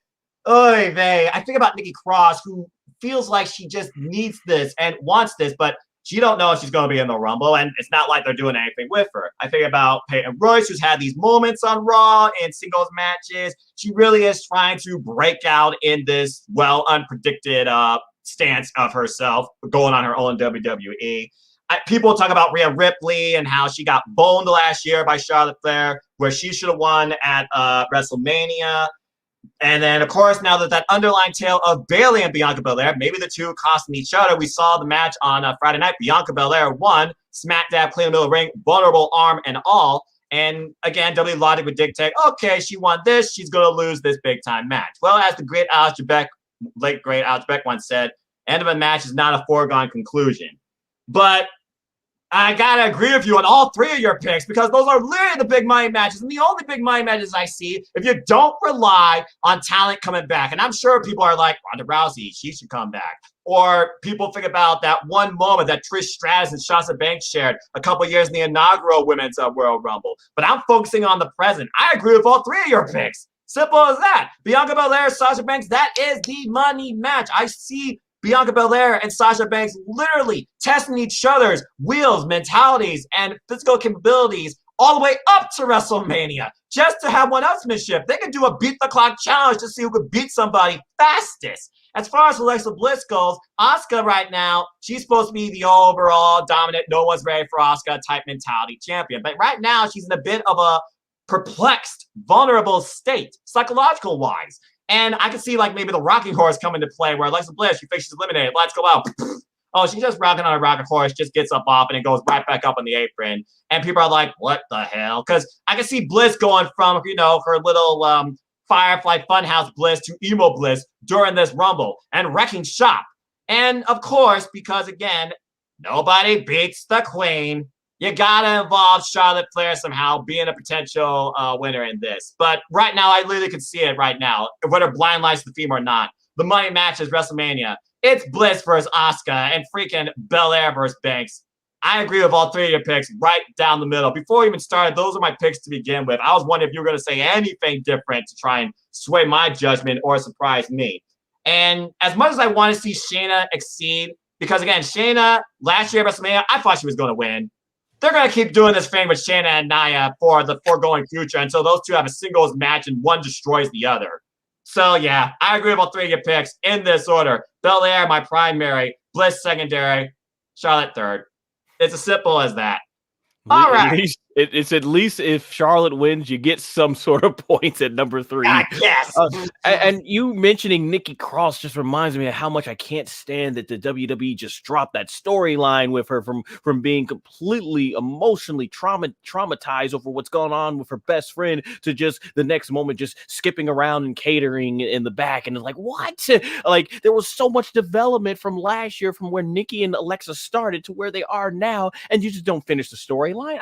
I think about Nikki Cross, who feels like she just needs this and wants this, but she don't know if she's going to be in the Rumble, and it's not like they're doing anything with her. I think about Peyton Royce, who's had these moments on Raw and singles matches. She really is trying to break out in this unpredicted stance of herself, going on her own WWE. People talk about Rhea Ripley and how she got boned last year by Charlotte Flair, where she should have won at WrestleMania. And then, of course, now that underlying tale of Bayley and Bianca Belair, maybe the two costing each other. We saw the match on Friday night. Bianca Belair won, smack dab, clean middle of the ring, vulnerable arm and all. And again, WWE logic would dictate, okay, she won this, she's going to lose this big-time match. Well, as the great late great Alex Trebek once said, end of a match is not a foregone conclusion. But I gotta agree with you on all 3 of your picks because those are literally the big money matches and the only big money matches I see if you don't rely on talent coming back. And I'm sure people are like, Ronda Rousey, she should come back. Or people think about that one moment that Trish Stratus and Sasha Banks shared a couple years in the inaugural Women's Royal Rumble. But I'm focusing on the present. I agree with all 3 of your picks. Simple as that. Bianca Belair, Sasha Banks, that is the money match. I see Bianca Belair and Sasha Banks literally testing each other's wheels, mentalities, and physical capabilities all the way up to WrestleMania just to have one-upsmanship. They could do a beat-the-clock challenge to see who could beat somebody fastest. As far as Alexa Bliss goes, Asuka right now, she's supposed to be the overall dominant, no one's ready for Asuka type mentality champion. But right now, she's in a bit of a perplexed, vulnerable state, psychological-wise. And I can see like maybe the rocking horse come into play where Alexa Bliss, she thinks she's eliminated. Let's go out. Oh, she's just rocking on a rocking horse, just gets up off and it goes right back up on the apron. And people are like, what the hell? Because I can see Bliss going from, her little Firefly Funhouse Bliss to emo Bliss during this Rumble and wrecking shop. And of course, because again, nobody beats the Queen. You gotta involve Charlotte Flair somehow being a potential winner in this. But right now, I literally can see it right now, whether blind lights the theme or not. The money match is WrestleMania. It's Bliss versus Asuka and freaking Belair versus Banks. I agree with all 3 of your picks right down the middle. Before we even started, those are my picks to begin with. I was wondering if you were going to say anything different to try and sway my judgment or surprise me. And as much as I want to see Shayna exceed, because again, Shayna, last year at WrestleMania, I thought she was going to win. They're going to keep doing this thing with Shayna and Nia for the foregoing future until those two have a singles match and one destroys the other. So, yeah, I agree with all 3 of your picks in this order. Belair, my primary. Bliss, secondary. Charlotte, third. It's as simple as that. All right. It's at least if Charlotte wins, you get some sort of points at number 3. I guess. And you mentioning Nikki Cross just reminds me of how much I can't stand that the WWE just dropped that storyline with her from being completely emotionally traumatized over what's going on with her best friend to just the next moment just skipping around and catering in the back. And it's like, what? Like, there was so much development from last year from where Nikki and Alexa started to where they are now, and you just don't finish the storyline.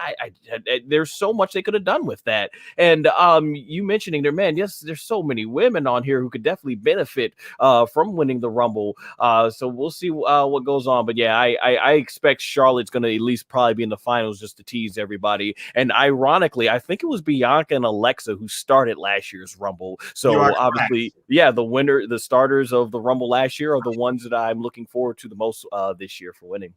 There's so much they could have done with that. And you mentioning their man, yes, there's so many women on here who could definitely benefit from winning the Rumble. So we'll see what goes on. But yeah, I expect Charlotte's going to at least probably be in the finals just to tease everybody. And ironically, I think it was Bianca and Alexa who started last year's Rumble. So obviously, yeah, the starters of the Rumble last year are the ones that I'm looking forward to the most this year for winning.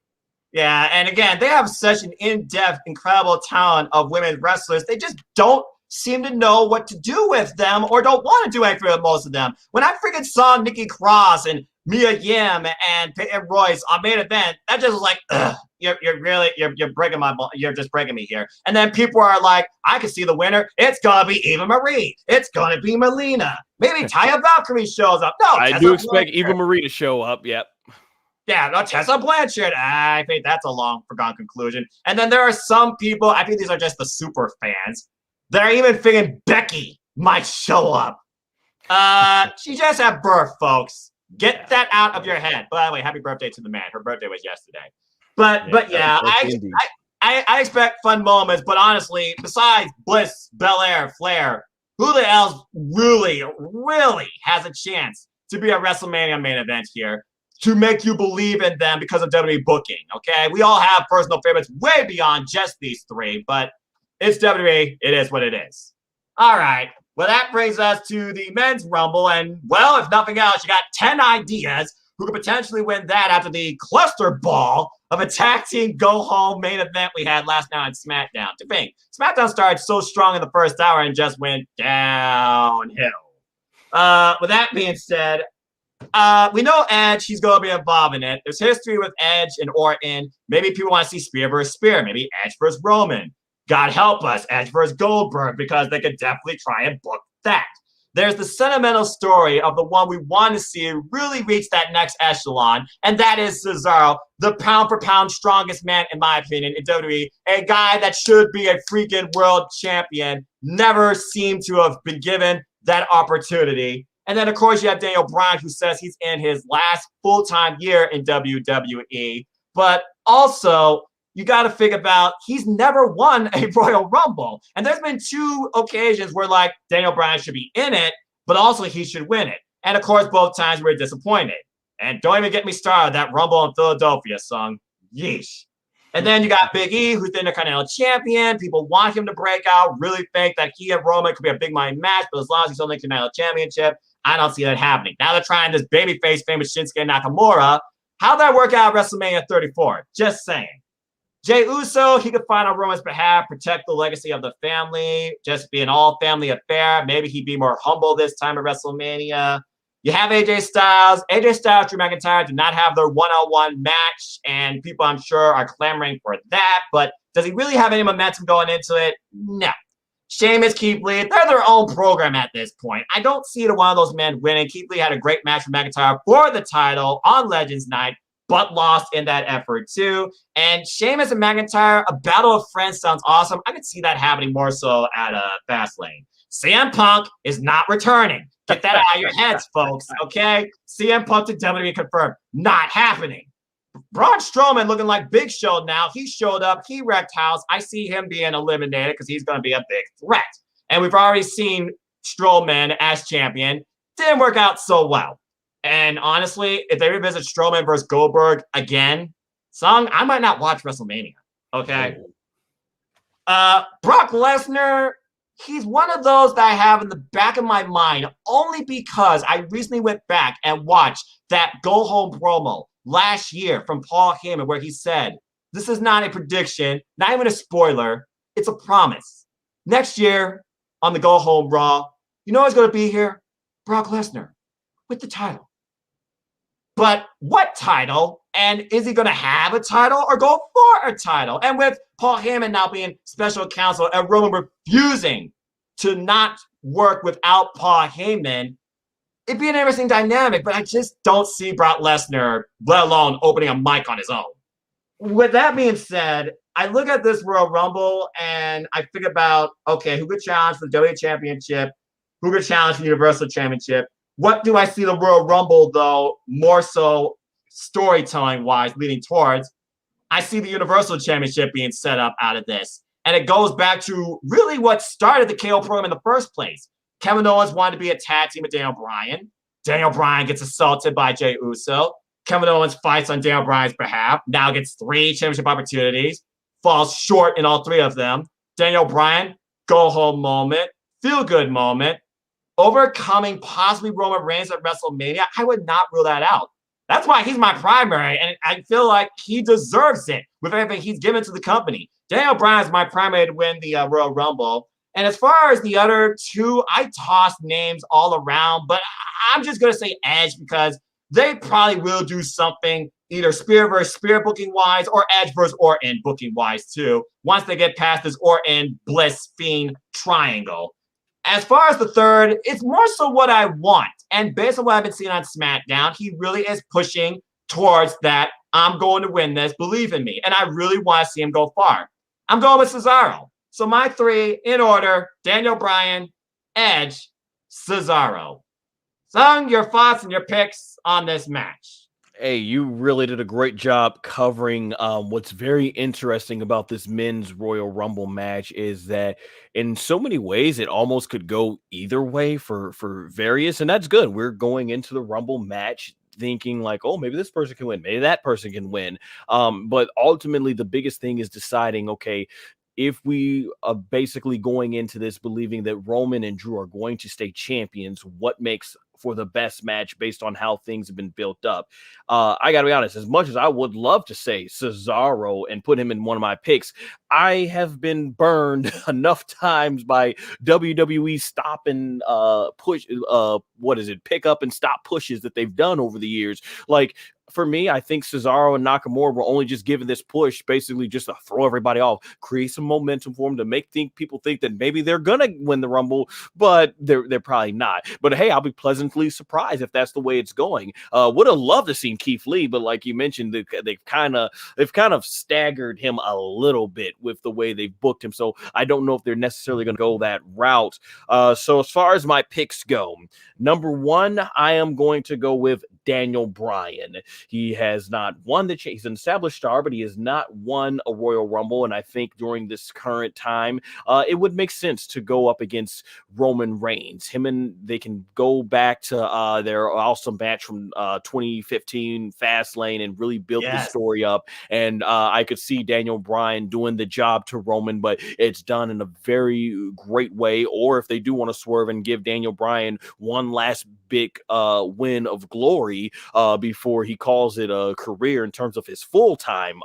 Yeah, and again, they have such an in-depth, incredible talent of women's wrestlers. They just don't seem to know what to do with them or don't want to do anything with most of them. When I freaking saw Nikki Cross and Mia Yim and Peyton Royce on main event, that just was like, ugh, you're breaking you're just breaking me here. And then people are like, I can see the winner. It's gonna be Eva Marie. It's gonna be Melina. Maybe Taya Valkyrie shows up. No, I do expect Eva Marie to show up. Yep. Yeah, no, Tessa Blanchard. I think that's a long forgotten conclusion. And then there are some people, I think these are just the super fans, that are even thinking Becky might show up. She just had birth, folks. Get that out of your head. By the way, happy birthday to the man. Her birthday was yesterday. But yeah, I expect fun moments. But honestly, besides Bliss, Belair, Flair, who the else really has a chance to be a WrestleMania main event here to make you believe in them because of WWE booking, okay? We all have personal favorites way beyond just these 3, but it's WWE. It is what it is. All right. Well, that brings us to the men's Rumble. And, well, if nothing else, you got 10 ideas who could potentially win that after the cluster ball of a tag team go-home main event we had last night on SmackDown. To think, SmackDown started so strong in the first hour and just went downhill. With that being said, we know Edge, he's going to be involved in it. There's history with Edge and Orton. Maybe people want to see Spear versus Spear. Maybe Edge versus Roman. God help us, Edge versus Goldberg, because they could definitely try and book that. There's the sentimental story of the one we want to see really reach that next echelon, and that is Cesaro, the pound-for-pound strongest man, in my opinion, in WWE, a guy that should be a freaking world champion, never seemed to have been given that opportunity. And then, of course, you have Daniel Bryan, who says he's in his last full-time year in WWE. But also, you got to think about he's never won a Royal Rumble. And there's been 2 occasions where, like, Daniel Bryan should be in it, but also he should win it. And, of course, both times we were disappointed. And don't even get me started, that Rumble in Philadelphia song. Yeesh. And then you got Big E, who's the Intercontinental Champion. People want him to break out, really think that he and Roman could be a big money match, but as long as he's holding the Intercontinental Championship, I don't see that happening. Now they're trying this babyface famous Shinsuke Nakamura. How'd that work out at WrestleMania 34? Just saying. Jey Uso, he could fight on Roman's behalf, protect the legacy of the family, just be an all-family affair. Maybe he'd be more humble this time at WrestleMania. You have AJ Styles. AJ Styles, Drew McIntyre did not have their one-on-one match, and people, I'm sure, are clamoring for that. But does he really have any momentum going into it? No. Sheamus, Keith Lee, they're their own program at this point. I don't see either one of those men winning. Keith Lee had a great match with McIntyre for the title on Legends Night, but lost in that effort too. And Sheamus and McIntyre, a battle of friends sounds awesome. I could see that happening more so at Fastlane. CM Punk is not returning. Get that out of your heads, folks, okay? CM Punk to WWE confirmed. Not happening. Braun Strowman looking like Big Show now. He showed up. He wrecked house. I see him being eliminated because he's going to be a big threat. And we've already seen Strowman as champion. Didn't work out so well. And honestly, if they revisit Strowman versus Goldberg again, I might not watch WrestleMania. Okay? Brock Lesnar, he's one of those that I have in the back of my mind only because I recently went back and watched that go-home promo last year from Paul Heyman where he said, this is not a prediction, not even a spoiler, it's a promise. Next year on the go-home Raw, you know who's going to be here? Brock Lesnar with the title. But what title? And is he going to have a title or go for a title? And with Paul Heyman now being special counsel and Roman refusing to not work without Paul Heyman, it'd be an interesting dynamic, but I just don't see Brock Lesnar, let alone opening a mic on his own. With that being said, I look at this Royal Rumble and I think about, okay, who could challenge for the WWE Championship? Who could challenge for the Universal Championship? What do I see the Royal Rumble, though, more so storytelling-wise, leading towards? I see the Universal Championship being set up out of this. And it goes back to really what started the KO program in the first place. Kevin Owens wanted to be a tag team with Daniel Bryan. Daniel Bryan gets assaulted by Jey Uso. Kevin Owens fights on Daniel Bryan's behalf, now gets 3 championship opportunities, falls short in all 3 of them. Daniel Bryan, go-home moment, feel-good moment, overcoming possibly Roman Reigns at WrestleMania. I would not rule that out. That's why he's my primary, and I feel like he deserves it with everything he's given to the company. Daniel Bryan is my primary to win the Royal Rumble. And as far as the other 2, I toss names all around, but I'm just going to say Edge because they probably will do something either Spear versus Spear booking-wise or Edge versus Orton booking-wise, too, once they get past this Orton, Bliss, Fiend triangle. As far as the third, it's more so what I want. And based on what I've been seeing on SmackDown, he really is pushing towards that, I'm going to win this, believe in me. And I really want to see him go far. I'm going with Cesaro. So my 3 in order, Daniel Bryan, Edge, Cesaro. Sung, your thoughts and your picks on this match. Hey, you really did a great job covering what's very interesting about this men's Royal Rumble match is that in so many ways it almost could go either way for various, and that's good. We're going into the Rumble match thinking like, oh, maybe this person can win, maybe that person can win. But ultimately the biggest thing is deciding, okay, if we are basically going into this believing that Roman and Drew are going to stay champions, what makes for the best match based on how things have been built up? I got to be honest, as much as I would love to say Cesaro and put him in one of my picks, I have been burned enough times by WWE stop and push, pick up and stop pushes that they've done over the years. Like, for me, I think Cesaro and Nakamura were only just given this push basically just to throw everybody off, create some momentum for them to make people think that maybe they're gonna win the Rumble, but they're probably not. But hey, I'll be pleasantly surprised if that's the way it's going. Would have loved to see Keith Lee, but like you mentioned, they've kind of staggered him a little bit with the way they've booked him. So I don't know if they're necessarily going to go that route. So as far as my picks go, number 1, I am going to go with Daniel Bryan. He has not won he's an established star, but he has not won a Royal Rumble. And I think during this current time, it would make sense to go up against Roman Reigns. They can go back to their awesome match from 2015 Fastlane and really build the story up. And I could see Daniel Bryan doing the job to Roman, but it's done in a very great way. Or if they do want to swerve and give Daniel Bryan one last big win of glory before he calls it a career in terms of his full-time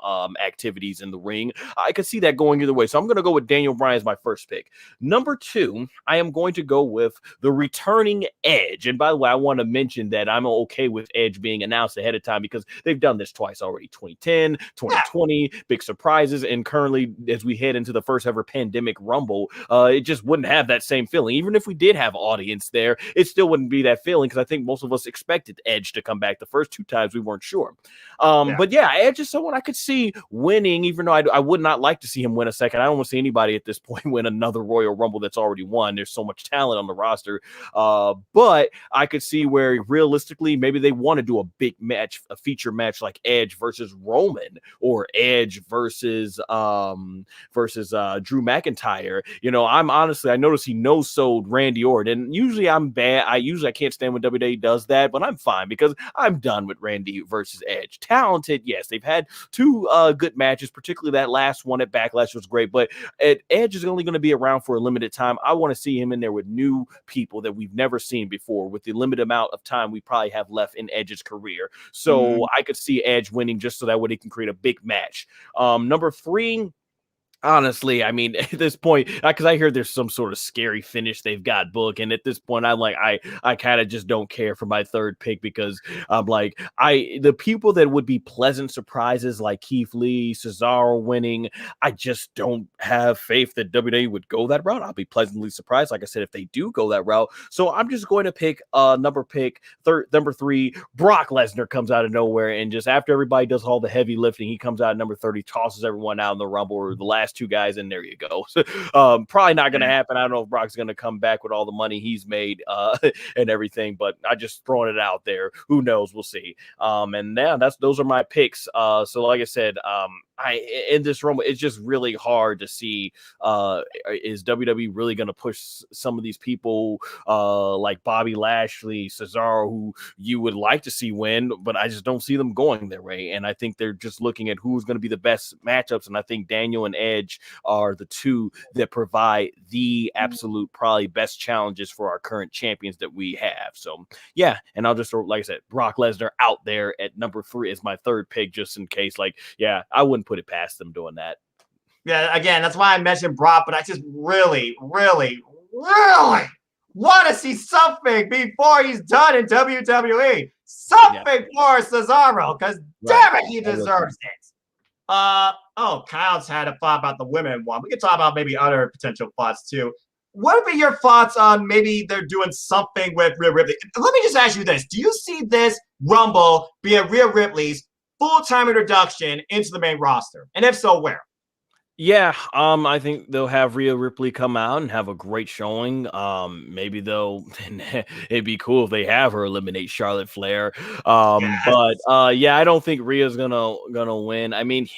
activities in the ring, I could see that going either way. So I'm going to go with Daniel Bryan as my first pick. Number 2, I am going to go with the returning Edge. And by the way, I want to mention that I'm okay with Edge being announced ahead of time because they've done this twice already. 2010, 2020, big surprises. And currently, as we head into the first ever pandemic Rumble, it just wouldn't have that same feeling. Even if we did have audience there, it still wouldn't be that feeling because I think most of us expected Edge to come back. The first 2 times we weren't sure. But yeah, Edge is someone I could see winning, even though I would not like to see him win a second. I don't want to see anybody at this point win another Royal Rumble that's already won. There's so much talent on the roster. But I could see where realistically, maybe they want to do a big match, a feature match like Edge versus Roman or Edge versus Drew McIntyre. You know, I noticed he no-sold Randy Orton. Usually I'm bad. I can't stand when WWE does that, but I'm fine because I'm done with Randy versus Edge. Talented, yes. They've had 2 good matches, particularly that last one at Backlash was great, but Edge is only going to be around for a limited time. I want to see him in there with new people that we've never seen before with the limited amount of time we probably have left in Edge's career. So I could see Edge winning just so that way they can create a big match. Number 3, Honestly, I mean, at this point, because I hear there's some sort of scary finish they've got booked, and at this point, I'm like, I kind of just don't care for my third pick because I'm like, the people that would be pleasant surprises like Keith Lee, Cesaro winning, I just don't have faith that WWE would go that route. I'll be pleasantly surprised, like I said, if they do go that route. So I'm just going to pick number 3. Brock Lesnar comes out of nowhere, and just after everybody does all the heavy lifting, he comes out at number 30, tosses everyone out in the Rumble, or the last 2 guys, and there you go. Probably not going to happen. I don't know if Brock's going to come back with all the money he's made and everything, but I just throwing it out there. Who knows? We'll see. And yeah, those are my picks. So like I said, in this Rumble, it's just really hard to see is WWE really going to push some of these people like Bobby Lashley, Cesaro, who you would like to see win, but I just don't see them going their way. And I think they're just looking at who's going to be the best matchups. And I think Daniel and Edge are the 2 that provide the absolute probably best challenges for our current champions that we have. So yeah, and I'll just throw, like I said, Brock Lesnar out there at number 3 as my third pick, just in case. Like, yeah, I wouldn't put it past them doing that. Yeah, again, that's why I mentioned Brock, but I just really, really, really want to see something before he's done in WWE. Something for Cesaro, because damn it, he deserves it. Kyle's had a thought about the women one. We can talk about maybe other potential thoughts too. What would be your thoughts on maybe they're doing something with Rhea Ripley? Let me just ask you this. Do you see this Rumble being Rhea Ripley's full-time introduction into the main roster? And if so, where? Yeah, I think they'll have Rhea Ripley come out and have a great showing. Maybe it'd be cool if they have her eliminate Charlotte Flair. But yeah, I don't think Rhea's gonna win. I mean,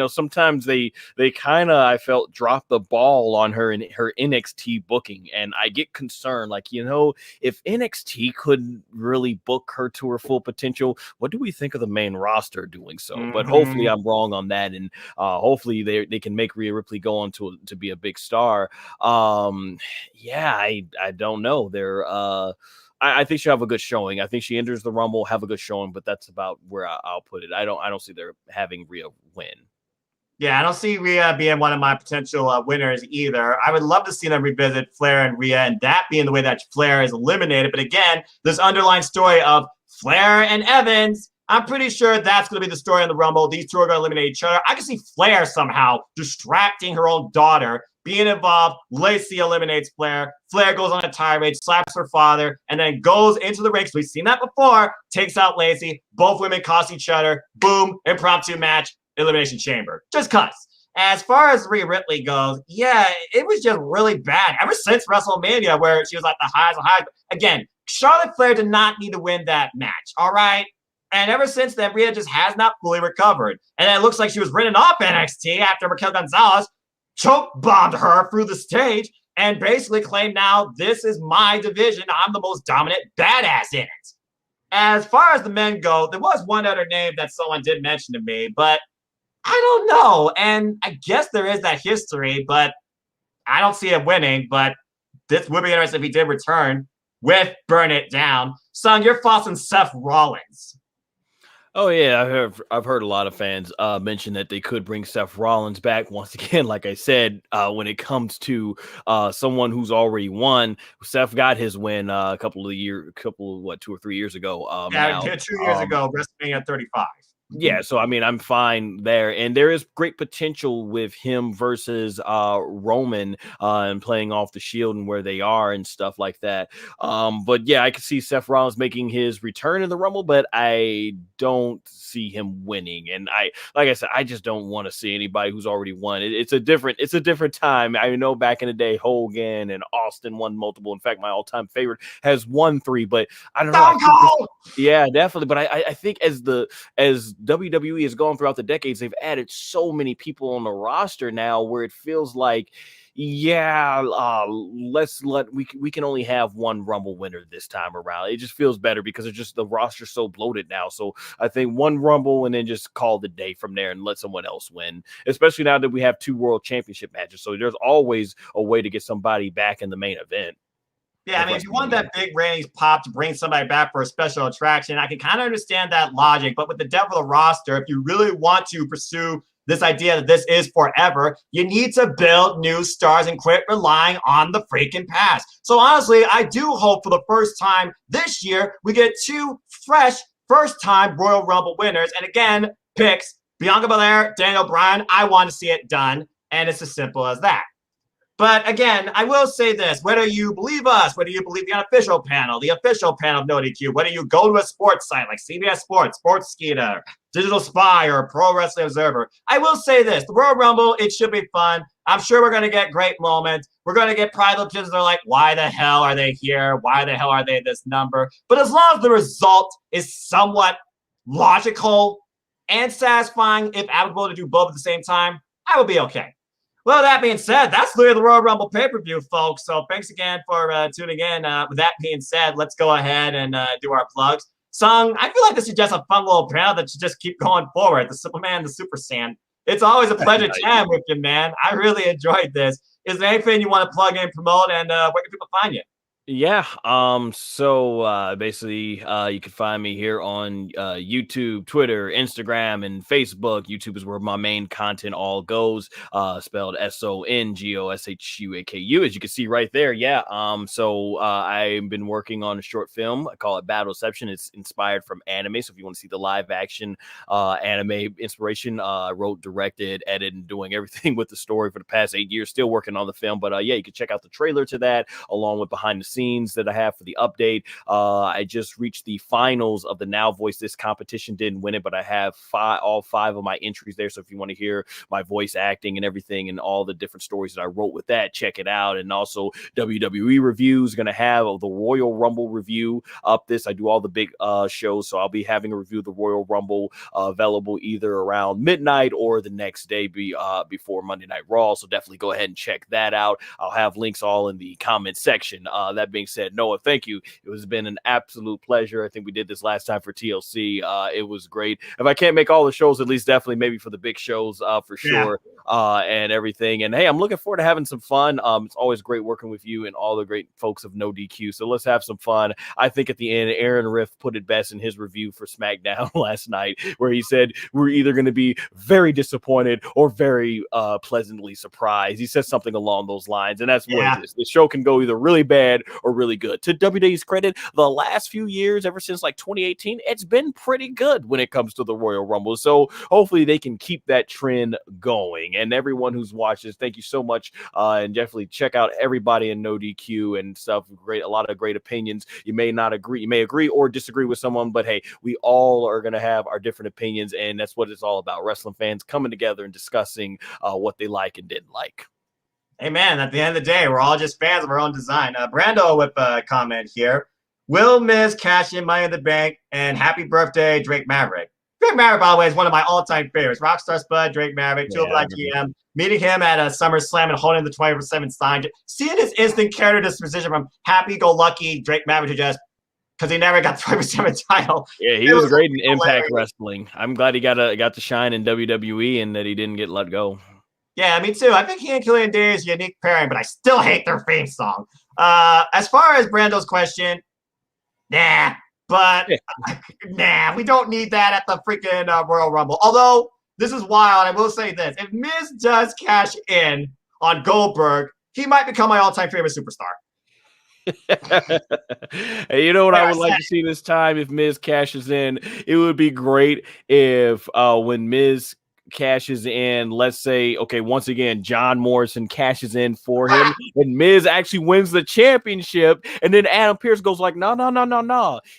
sometimes they kind of, I felt, drop the ball on her in her NXT booking, and I get concerned. Like, if NXT couldn't really book her to her full potential, what do we think of the main roster doing so? Mm-hmm. But hopefully I'm wrong on that, and hopefully they can make Rhea Ripley go on to be a big star. Yeah, I don't know. I think she'll have a good showing. I think she enters the Rumble, have a good showing, but that's about where I'll put it. I don't see her having Rhea win. Yeah, I don't see Rhea being one of my potential winners either. I would love to see them revisit Flair and Rhea, and that being the way that Flair is eliminated. But again, this underlying story of Flair and Evans, I'm pretty sure that's going to be the story in the Rumble. These 2 are going to eliminate each other. I can see Flair somehow distracting her own daughter, being involved. Lacey eliminates Flair. Flair goes on a tirade, slaps her father, and then goes into the ring. So we've seen that before. Takes out Lacey. Both women cost each other. Boom, impromptu match, Elimination Chamber. Just cuts. As far as Rhea Ripley goes, yeah, it was just really bad. Ever since WrestleMania, where she was like the highs of highs. Again, Charlotte Flair did not need to win that match, all right? And ever since then, Rhea just has not fully recovered. And it looks like she was written off NXT after Raquel Gonzalez choke bombed her through the stage and basically claimed, now this is my division. I'm the most dominant badass in it. As far as the men go, there was one other name that someone did mention to me, but I don't know. And I guess there is that history, but I don't see him winning. But this would be interesting if he did return with Burn It Down. Son, your thoughts on Seth Rollins? Oh yeah, I've heard a lot of fans mention that they could bring Seth Rollins back once again. Like I said, when it comes to someone who's already won, Seth got his win a couple 2 or 3 years ago. 2 years ago, WrestleMania 35. Yeah, so I mean, I'm fine there, and there is great potential with him versus Roman and playing off the Shield and where they are and stuff like that. But yeah, I could see Seth Rollins making his return in the Rumble, but I don't see him winning. And like I said, I just don't want to see anybody who's already won. It's a different time. I know back in the day, Hogan and Austin won multiple. In fact, my all-time favorite has won 3, but I don't know. Yeah, definitely. But I think as WWE has gone throughout the decades, they've added so many people on the roster now where it feels like, we can only have one Rumble winner this time around. It just feels better because it's just the roster's so bloated now. So I think one Rumble and then just call the day from there and let someone else win, especially now that we have 2 world championship matches. So there's always a way to get somebody back in the main event. Yeah, I mean, if you want that big ratings pop to bring somebody back for a special attraction, I can kind of understand that logic. But with the depth of the roster, if you really want to pursue this idea that this is forever. You need to build new stars and quit relying on the freaking past. So honestly, I do hope for the first time this year, we get 2 fresh first-time Royal Rumble winners. And again, picks Bianca Belair, Daniel Bryan. I want to see it done. And it's as simple as that. But again, I will say this, whether you believe us, whether you believe the unofficial panel, the official panel of NoDQ, whether you go to a sports site like CBS Sports, Sportskeeda, Digital Spy, or Pro Wrestling Observer, I will say this, the Royal Rumble, it should be fun. I'm sure we're going to get great moments. We're going to get pride options that are like, why the hell are they here? Why the hell are they this number? But as long as the result is somewhat logical and satisfying, if applicable to do both at the same time, I will be okay. Well, that being said, that's literally the Royal Rumble pay-per-view, folks. So thanks again for tuning in. With that being said, let's go ahead and do our plugs. Sung, I feel like this is just a fun little panel that should just keep going forward. The Superman, the Super Saiyan. It's always a pleasure chatting with you, man. I really enjoyed this. Is there anything you want to plug in, promote, and where can people find you? Yeah. Basically, you can find me here on YouTube, Twitter, Instagram, and Facebook. YouTube is where my main content all goes. Spelled SONGOSHUAKU, as you can see right there. Yeah. I've been working on a short film. I call it Battleception. It's inspired from anime. So if you want to see the live action anime inspiration, I wrote, directed, edited, and doing everything with the story for the past 8 years. Still working on the film, but yeah, you can check out the trailer to that along with behind the scenes that I have for the update. I just reached the finals of the Now Voice This competition. Didn't win it, but I have all 5 of my entries there. So if you want to hear my voice acting and everything and all the different stories that I wrote with that, check it out. And also WWE reviews, going to have the Royal Rumble review up this. I do all the big shows, so I'll be having a review of the Royal Rumble available either around midnight or the next day before Monday Night Raw. So definitely go ahead and check that out. I'll have links all in the comment section. That being said, Noah, thank you. It has been an absolute pleasure. I think we did this last time for TLC. It was great. If I can't make all the shows, at least definitely maybe for the big shows for sure, and everything. And hey, I'm looking forward to having some fun. It's always great working with you and all the great folks of NoDQ. So let's have some fun. I think at the end, Aaron Riff put it best in his review for SmackDown last night, where he said we're either going to be very disappointed or very pleasantly surprised. He said something along those lines, and that's what it is. The show can go either really bad or really good. To WWE's credit, the last few years, ever since like 2018, it's been pretty good when it comes to the Royal Rumble. So hopefully they can keep that trend going. And everyone who's watched this, thank you so much. And definitely check out everybody in NoDQ and stuff. Great, a lot of great opinions. You may not agree, you may agree or disagree with someone, but hey, we all are going to have our different opinions, and that's what it's all about. Wrestling fans coming together and discussing what they like and didn't like. Hey, man, at the end of the day, we're all just fans of our own design. Brando with a comment here. Will Miz cash in Money in the Bank? And happy birthday, Drake Maverick. Drake Maverick, by the way, is one of my all-time favorites. Rockstar Spud, Drake Maverick, Two Black GM. Meeting him at a SummerSlam and holding the 24/7 sign. Seeing his instant character disposition from happy-go-lucky Drake Maverick to just because he never got the 24/7 title. Yeah, he was great in Impact Wrestling. I'm glad he got to shine in WWE and that he didn't get let go. Yeah, me too. I think he and Killian Day is a unique pairing, but I still hate their theme song. As far as Brando's question, nah, we don't need that at the freaking Royal Rumble. Although, this is wild. I will say this. If Miz does cash in on Goldberg, he might become my all-time favorite superstar. Hey, you know what I would like to see this time if Miz cashes in? It would be great if when Miz cashes in, let's say, okay, once again, John Morrison cashes in for him, and Miz actually wins the championship, and then Adam Pearce goes like, no.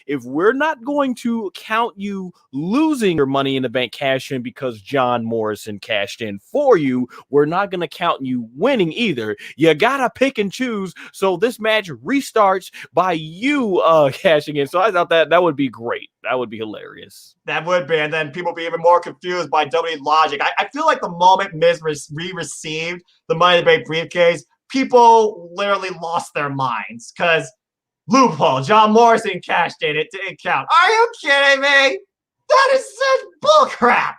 If we're not going to count you losing your Money in the Bank cash in because John Morrison cashed in for you, we're not going to count you winning either. You gotta pick and choose. So this match restarts by you cashing in. So I thought that would be great. That would be hilarious. That would be, and then people be even more confused by WWE logic. I feel like the moment Miz received the Money in the Bank briefcase, people literally lost their minds because loophole, John Morrison cashed in, it didn't count. Are you kidding me? That is such bullcrap.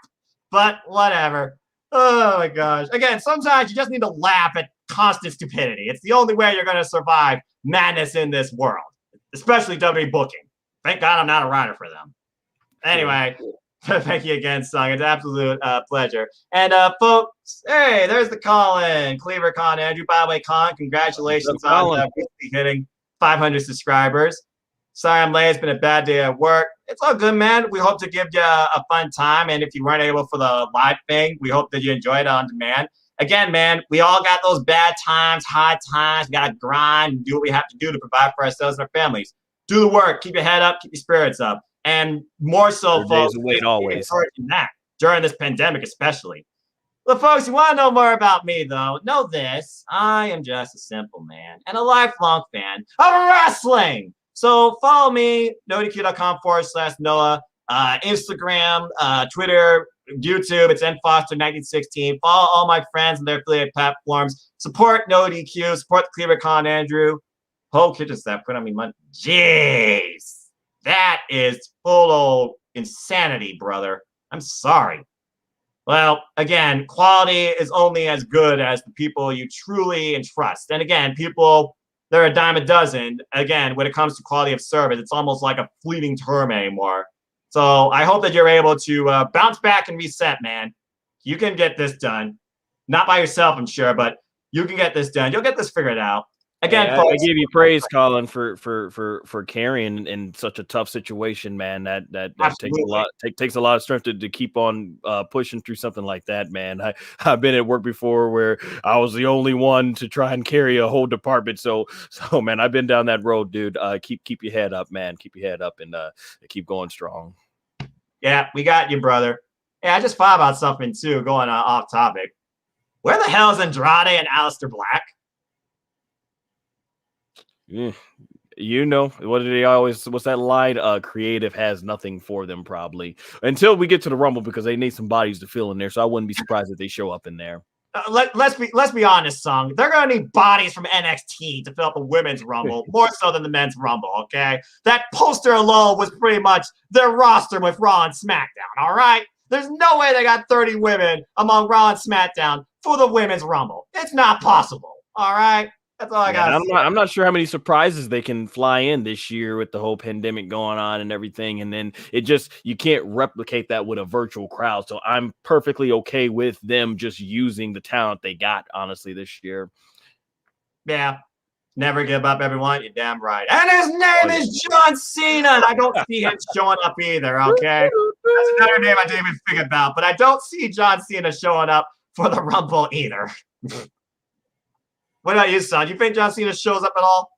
But whatever. Oh my gosh. Again, sometimes you just need to laugh at constant stupidity. It's the only way you're going to survive madness in this world, especially WWE booking. Thank God I'm not a writer for them. Anyway, Thank you again, Sung. It's an absolute pleasure. And folks, hey, there's the Colin, Cleaver Con Andrew. By the way, Con, congratulations on recently hitting 500 subscribers. Sorry I'm late. It's been a bad day at work. It's all good, man. We hope to give you a fun time. And if you weren't able for the live thing, we hope that you enjoyed it on demand. Again, man, we all got those bad times, hard times. We got to grind and do what we have to do to provide for ourselves and our families. Do the work. Keep your head up. Keep your spirits up. And more so, folks, always that during this pandemic, especially. Well, folks, you want to know more about me, though? Know this. I am just a simple man and a lifelong fan of wrestling. So follow me, NoDQ.com/Noah, Instagram, Twitter, YouTube. It's nfoster1916. Follow all my friends and their affiliate platforms. Support NoDQ. Support the Cleaver Con Andrew. Whole kitchen staff put on me money. Jeez. That is full of insanity, brother. I'm sorry. Well, again, quality is only as good as the people you truly entrust. And again, people, they're a dime a dozen. Again, when it comes to quality of service, it's almost like a fleeting term anymore. So I hope that you're able to bounce back and reset, man. You can get this done. Not by yourself, I'm sure, but you can get this done. You'll get this figured out. Again, I give you praise, Colin, for carrying in such a tough situation, man. That takes a lot of strength to keep on pushing through something like that, man. I've been at work before where I was the only one to try and carry a whole department. So man, I've been down that road, dude. Keep your head up, man. Keep your head up and keep going strong. Yeah, we got you, brother. Yeah, I just thought about something too, going off topic. Where the hell is Andrade and Aleister Black? Yeah. You know, what did they always, what's that line? Creative has nothing for them, probably, until we get to the Rumble, because they need some bodies to fill in there. So I wouldn't be surprised if they show up in there. Let's be honest, Sung. They're gonna need bodies from NXT to fill up the women's Rumble, more so than the men's Rumble. Okay, that poster alone was pretty much their roster with Raw and SmackDown. All right, there's no way they got 30 women among Raw and SmackDown for the women's Rumble. It's not possible. All right. That's all I got. I'm not sure how many surprises they can fly in this year with the whole pandemic going on and everything. And then you can't replicate that with a virtual crowd. So I'm perfectly okay with them just using the talent they got, honestly, this year. Yeah. Never give up, everyone. You're damn right. And his name is John Cena. And I don't see him showing up either. Okay. That's another name I didn't even think about. But I don't see John Cena showing up for the Rumble either. What about you, son? You think John Cena shows up at all?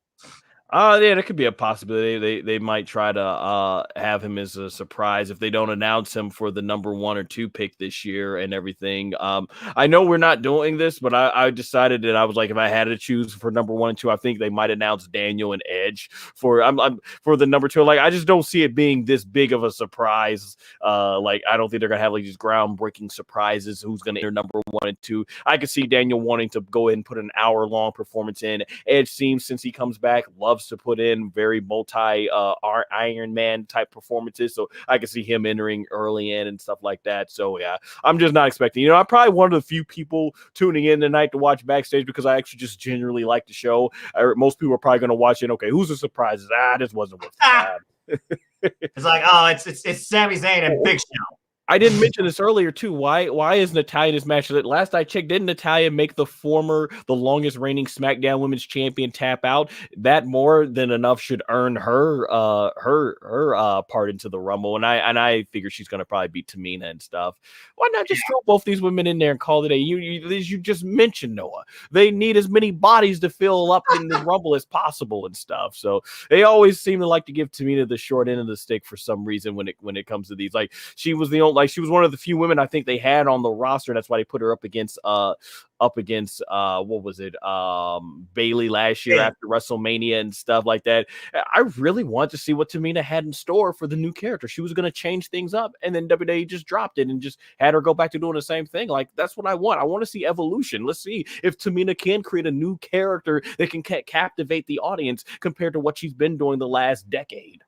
Yeah, that could be a possibility. They might try to have him as a surprise if they don't announce him for the number 1 or 2 pick this year and everything. I know we're not doing this, but I decided that I was like, if I had to choose for number 1 and 2, I think they might announce Daniel and Edge for the number 2. Like, I just don't see it being this big of a surprise. Like, I don't think they're gonna have like these groundbreaking surprises. Who's gonna enter number 1 and 2? I could see Daniel wanting to go ahead and put an hour-long performance in. Edge seems, since he comes back, loves to put in very Iron Man type performances, so I can see him entering early in and stuff like that. So yeah, I'm just not expecting. I'm probably one of the few people tuning in tonight to watch backstage because I actually just genuinely like the show. Most people are probably going to watch it. Okay, who's the surprises? This wasn't worth it. It's like, it's Sami Zayn and Big Show. I didn't mention this earlier too. Why is Natalya in this match? Last I checked, didn't Natalya make the longest reigning SmackDown Women's Champion tap out? That more than enough should earn her part into the Rumble. And I figure she's gonna probably beat Tamina and stuff. Why not just throw both these women in there and call it a? You just mentioned, Noah. They need as many bodies to fill up in the Rumble as possible and stuff. So they always seem to like to give Tamina the short end of the stick for some reason when it comes to these. Like, she was the only. Like, she was one of the few women I think they had on the roster, and that's why they put her up against what was it, Bailey last year after WrestleMania and stuff like that. I really want to see what Tamina had in store for the new character. She was going to change things up, and then WWE just dropped it and just had her go back to doing the same thing. Like, that's what I want. I want to see evolution. Let's see if Tamina can create a new character that can captivate the audience compared to what she's been doing the last decade.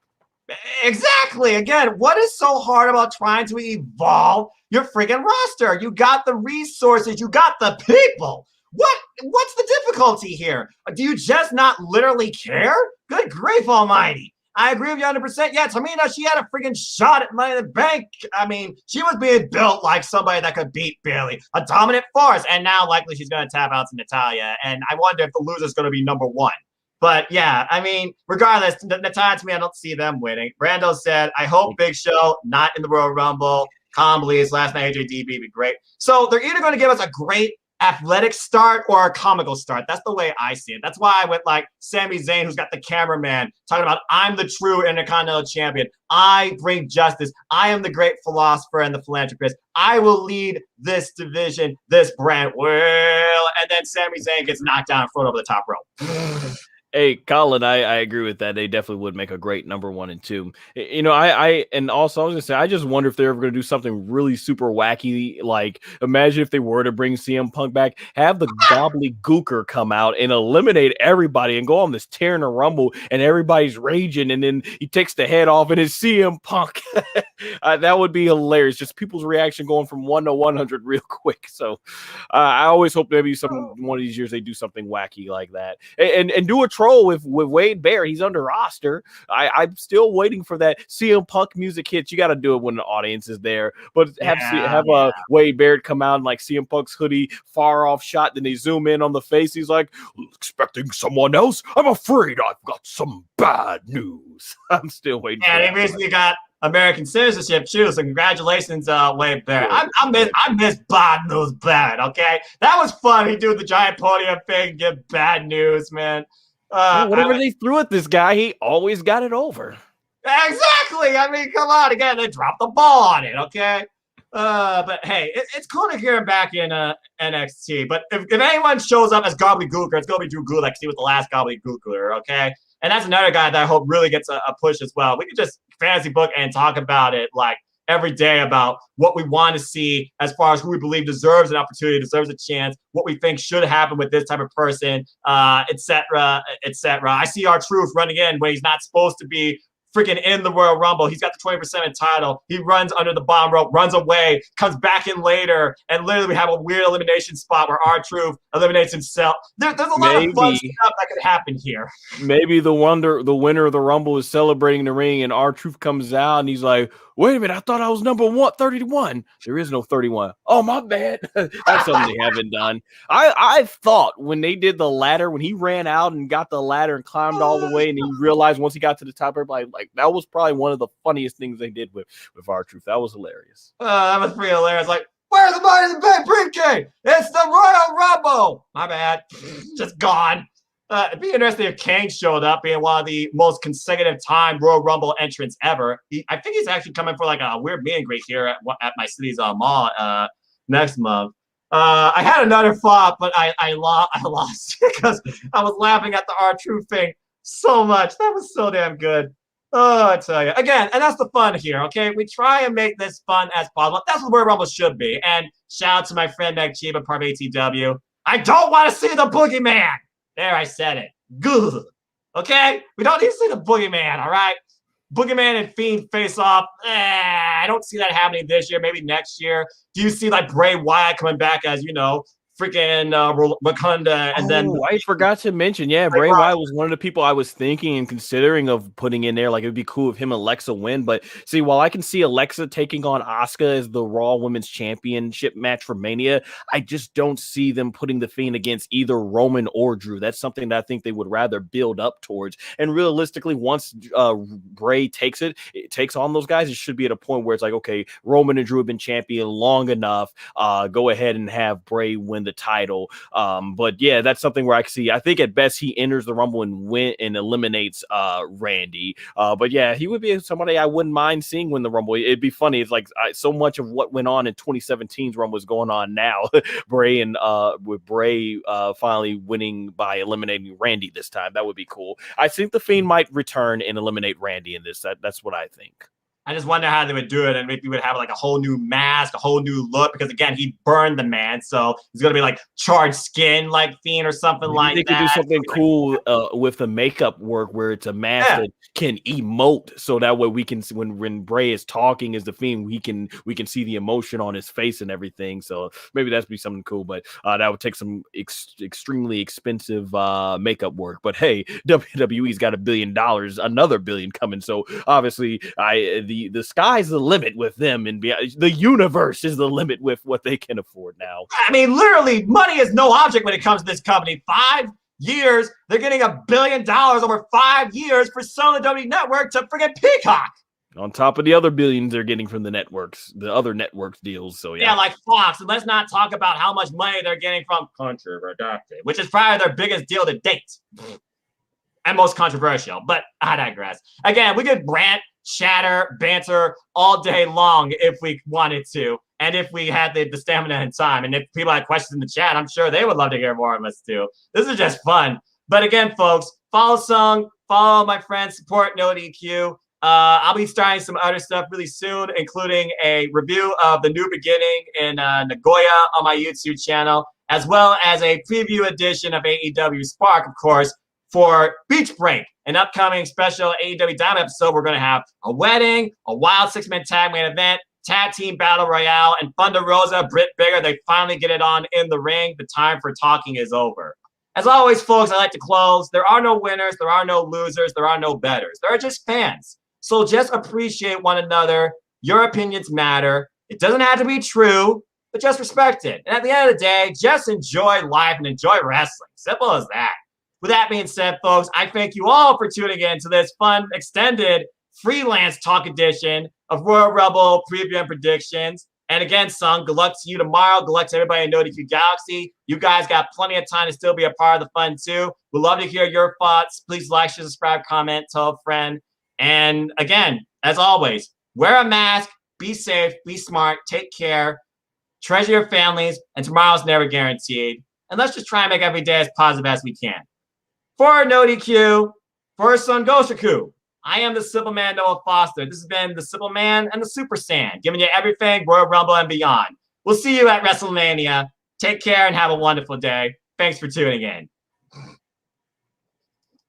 Exactly. Again, what is so hard about trying to evolve your freaking roster? You got the resources, you got the people. What's the difficulty here? Do you just not literally care? Good grief almighty. I agree with you 100%. Yeah, Tamina, she had a freaking shot at Money in the Bank. I mean, she was being built like somebody that could beat Bayley, a dominant force. And now, likely, she's going to tap out to Natalya. And I wonder if the loser's going to be number one. But yeah, I mean, regardless, Natalya, to me, I don't see them winning. Brando said, I hope Big Show not in the Royal Rumble. Comblies last night, AJDB would be great. So they're either going to give us a great athletic start or a comical start. That's the way I see it. That's why I went like Sami Zayn, who's got the cameraman, talking about, I'm the true Intercontinental Champion. I bring justice. I am the great philosopher and the philanthropist. I will lead this division, this brand. Well, and then Sami Zayn gets knocked down in front over the top rope. Hey, Colin, I agree with that. They definitely would make a great number 1 and 2. You know, and also I was gonna say, I just wonder if they're ever gonna do something really super wacky. Like, imagine if they were to bring CM Punk back, have the gobbledygooker come out and eliminate everybody and go on this tear in a rumble, and everybody's raging, and then he takes the head off and it's CM Punk. That would be hilarious. Just people's reaction going from 1 to 100 real quick. So I always hope maybe one of these years they do something wacky like that, and do a troll with Wade Bear. He's under roster. I'm still waiting for that CM Punk music hits. You got to do it when the audience is there, but have Wade Bear come out in like CM Punk's hoodie, far off shot. Then they zoom in on the face. He's like, expecting someone else. I'm afraid I've got some bad news. I'm still waiting. Yeah, they recently got American citizenship too. So congratulations, Wade Bear. I miss bad news bad. Okay, that was fun. He do the giant podium thing, give bad news, man. Whatever they threw at this guy, he always got it over. Exactly. I mean, come on. Again, they dropped the ball on it, okay? But hey, it's cool to hear him back in NXT. But if anyone shows up as Gobbledygooker, it's going to be Drew Gulak. He was the last Gobbledygooker, okay? And that's another guy that I hope really gets a push as well. We could just fantasy book and talk about it like every day about what we want to see as far as who we believe deserves an opportunity, deserves a chance, what we think should happen with this type of person, et cetera, et cetera. I see R-Truth running in when he's not supposed to be freaking in the Royal Rumble. He's got the 20% title. He runs under the bottom rope, runs away, comes back in later, and literally we have a weird elimination spot where R-Truth eliminates himself. There's a lot of fun stuff that could happen here. Maybe the winner of the Rumble is celebrating the ring, and R-Truth comes out, and he's like, wait a minute, I thought I was number 31. There is no 31. Oh, my bad. That's something they haven't done. I thought when they did the ladder, when he ran out and got the ladder and climbed all the way, and he realized once he got to the top, everybody like that was probably one of the funniest things they did with R-Truth. That was hilarious. That was pretty hilarious. Like, where's the Money in the Bank briefcase? It's the Royal Rumble. My bad. Just gone. It'd be interesting if Kane showed up, being one of the most consecutive time Royal Rumble entrants ever. I think he's actually coming for like a weird meet and greet here at my city's mall next month. I had another thought, but I lost because I was laughing at the R-Truth thing so much. That was so damn good. Oh, I tell you. Again, and that's the fun here, okay? We try and make this fun as possible. That's what Royal Rumble should be. And shout out to my friend Meacham, part of ATW. I don't want to see the boogeyman. There, I said it. Good. Okay? We don't need to see the boogeyman, all right? Boogeyman and Fiend face off. I don't see that happening this year, maybe next year. Do you see like Bray Wyatt coming back as, freaking Wakanda, and then I forgot to mention, Bray Wyatt was one of the people I was thinking and considering of putting in there. Like, it'd be cool if him and Alexa win. But see, while I can see Alexa taking on Asuka as the Raw Women's Championship match for Mania, I just don't see them putting the Fiend against either Roman or Drew. That's something that I think they would rather build up towards. And realistically, once Bray takes on those guys, it should be at a point where it's like, okay, Roman and Drew have been champion long enough. Go ahead and have Bray win the title. But yeah, that's something where I can see. I think at best he enters the Rumble and eliminates Randy. But yeah, he would be somebody I wouldn't mind seeing win the Rumble. It'd be funny. It's like so much of what went on in 2017's Rumble is going on now. Bray and with Bray finally winning by eliminating Randy this time. That would be cool. I think the Fiend might return and eliminate Randy in this. That's what I think. I just wonder how they would do it, and maybe we would have like a whole new mask, a whole new look, because again, he burned the man, so he's gonna be like charred skin, like Fiend or something Maybe like they could do that. something cool with the makeup work where it's a mask Yeah. that can emote, so that way we can when Bray is talking as the Fiend, we can see the emotion on his face and everything. So maybe that'd be something cool, but that would take some extremely expensive makeup work. But hey, WWE's got $1 billion, another billion coming, so obviously the sky's the limit with them, and the universe is the limit with what they can afford now. I mean, literally, money is no object when it comes to this company. 5 years, they're getting $1 billion over 5 years for selling the WWE Network to friggin' Peacock. On top of the other billions they're getting from the networks, the other networks deals. So yeah, like Fox. And let's not talk about how much money they're getting from Country Redacted, which is probably their biggest deal to date. And most controversial, but I digress. Again, we could rant, chatter, banter all day long if we wanted to, and if we had the stamina and time. And if people had questions in the chat, I'm sure they would love to hear more of us too. This is just fun. But again, folks, follow Sung, follow my friends, support NoDQ. I'll be starting some other stuff really soon, including a review of The New Beginning in Nagoya on my YouTube channel, as well as a preview edition of AEW Spark, of course, for Beach Break, an upcoming special AEW Diamond episode. We're going to have a wedding, a wild 6-man tag main event, tag team battle royale, and Thunder Rosa, Britt Baker. They finally get it on in the ring. The time for talking is over. As always, folks, I like to close. There are no winners. There are no losers. There are no bettors. There are just fans. So just appreciate one another. Your opinions matter. It doesn't have to be true, but just respect it. And at the end of the day, just enjoy life and enjoy wrestling. Simple as that. With that being said, folks, I thank you all for tuning in to this fun, extended, freelance talk edition of Royal Rumble Preview and Predictions. And again, Sung, good luck to you tomorrow. Good luck to everybody in NoDQGalaxy. You guys got plenty of time to still be a part of the fun, too. We'd love to hear your thoughts. Please like, share, subscribe, comment, tell a friend. And again, as always, wear a mask, be safe, be smart, take care, treasure your families, and tomorrow's never guaranteed. And let's just try and make every day as positive as we can. For NoDQ, for Son Goshiku, I am the Simple Man, Noah Foster. This has been the Simple Man and the Super Saiyan, giving you everything Royal Rumble and beyond. We'll see you at WrestleMania. Take care and have a wonderful day. Thanks for tuning in.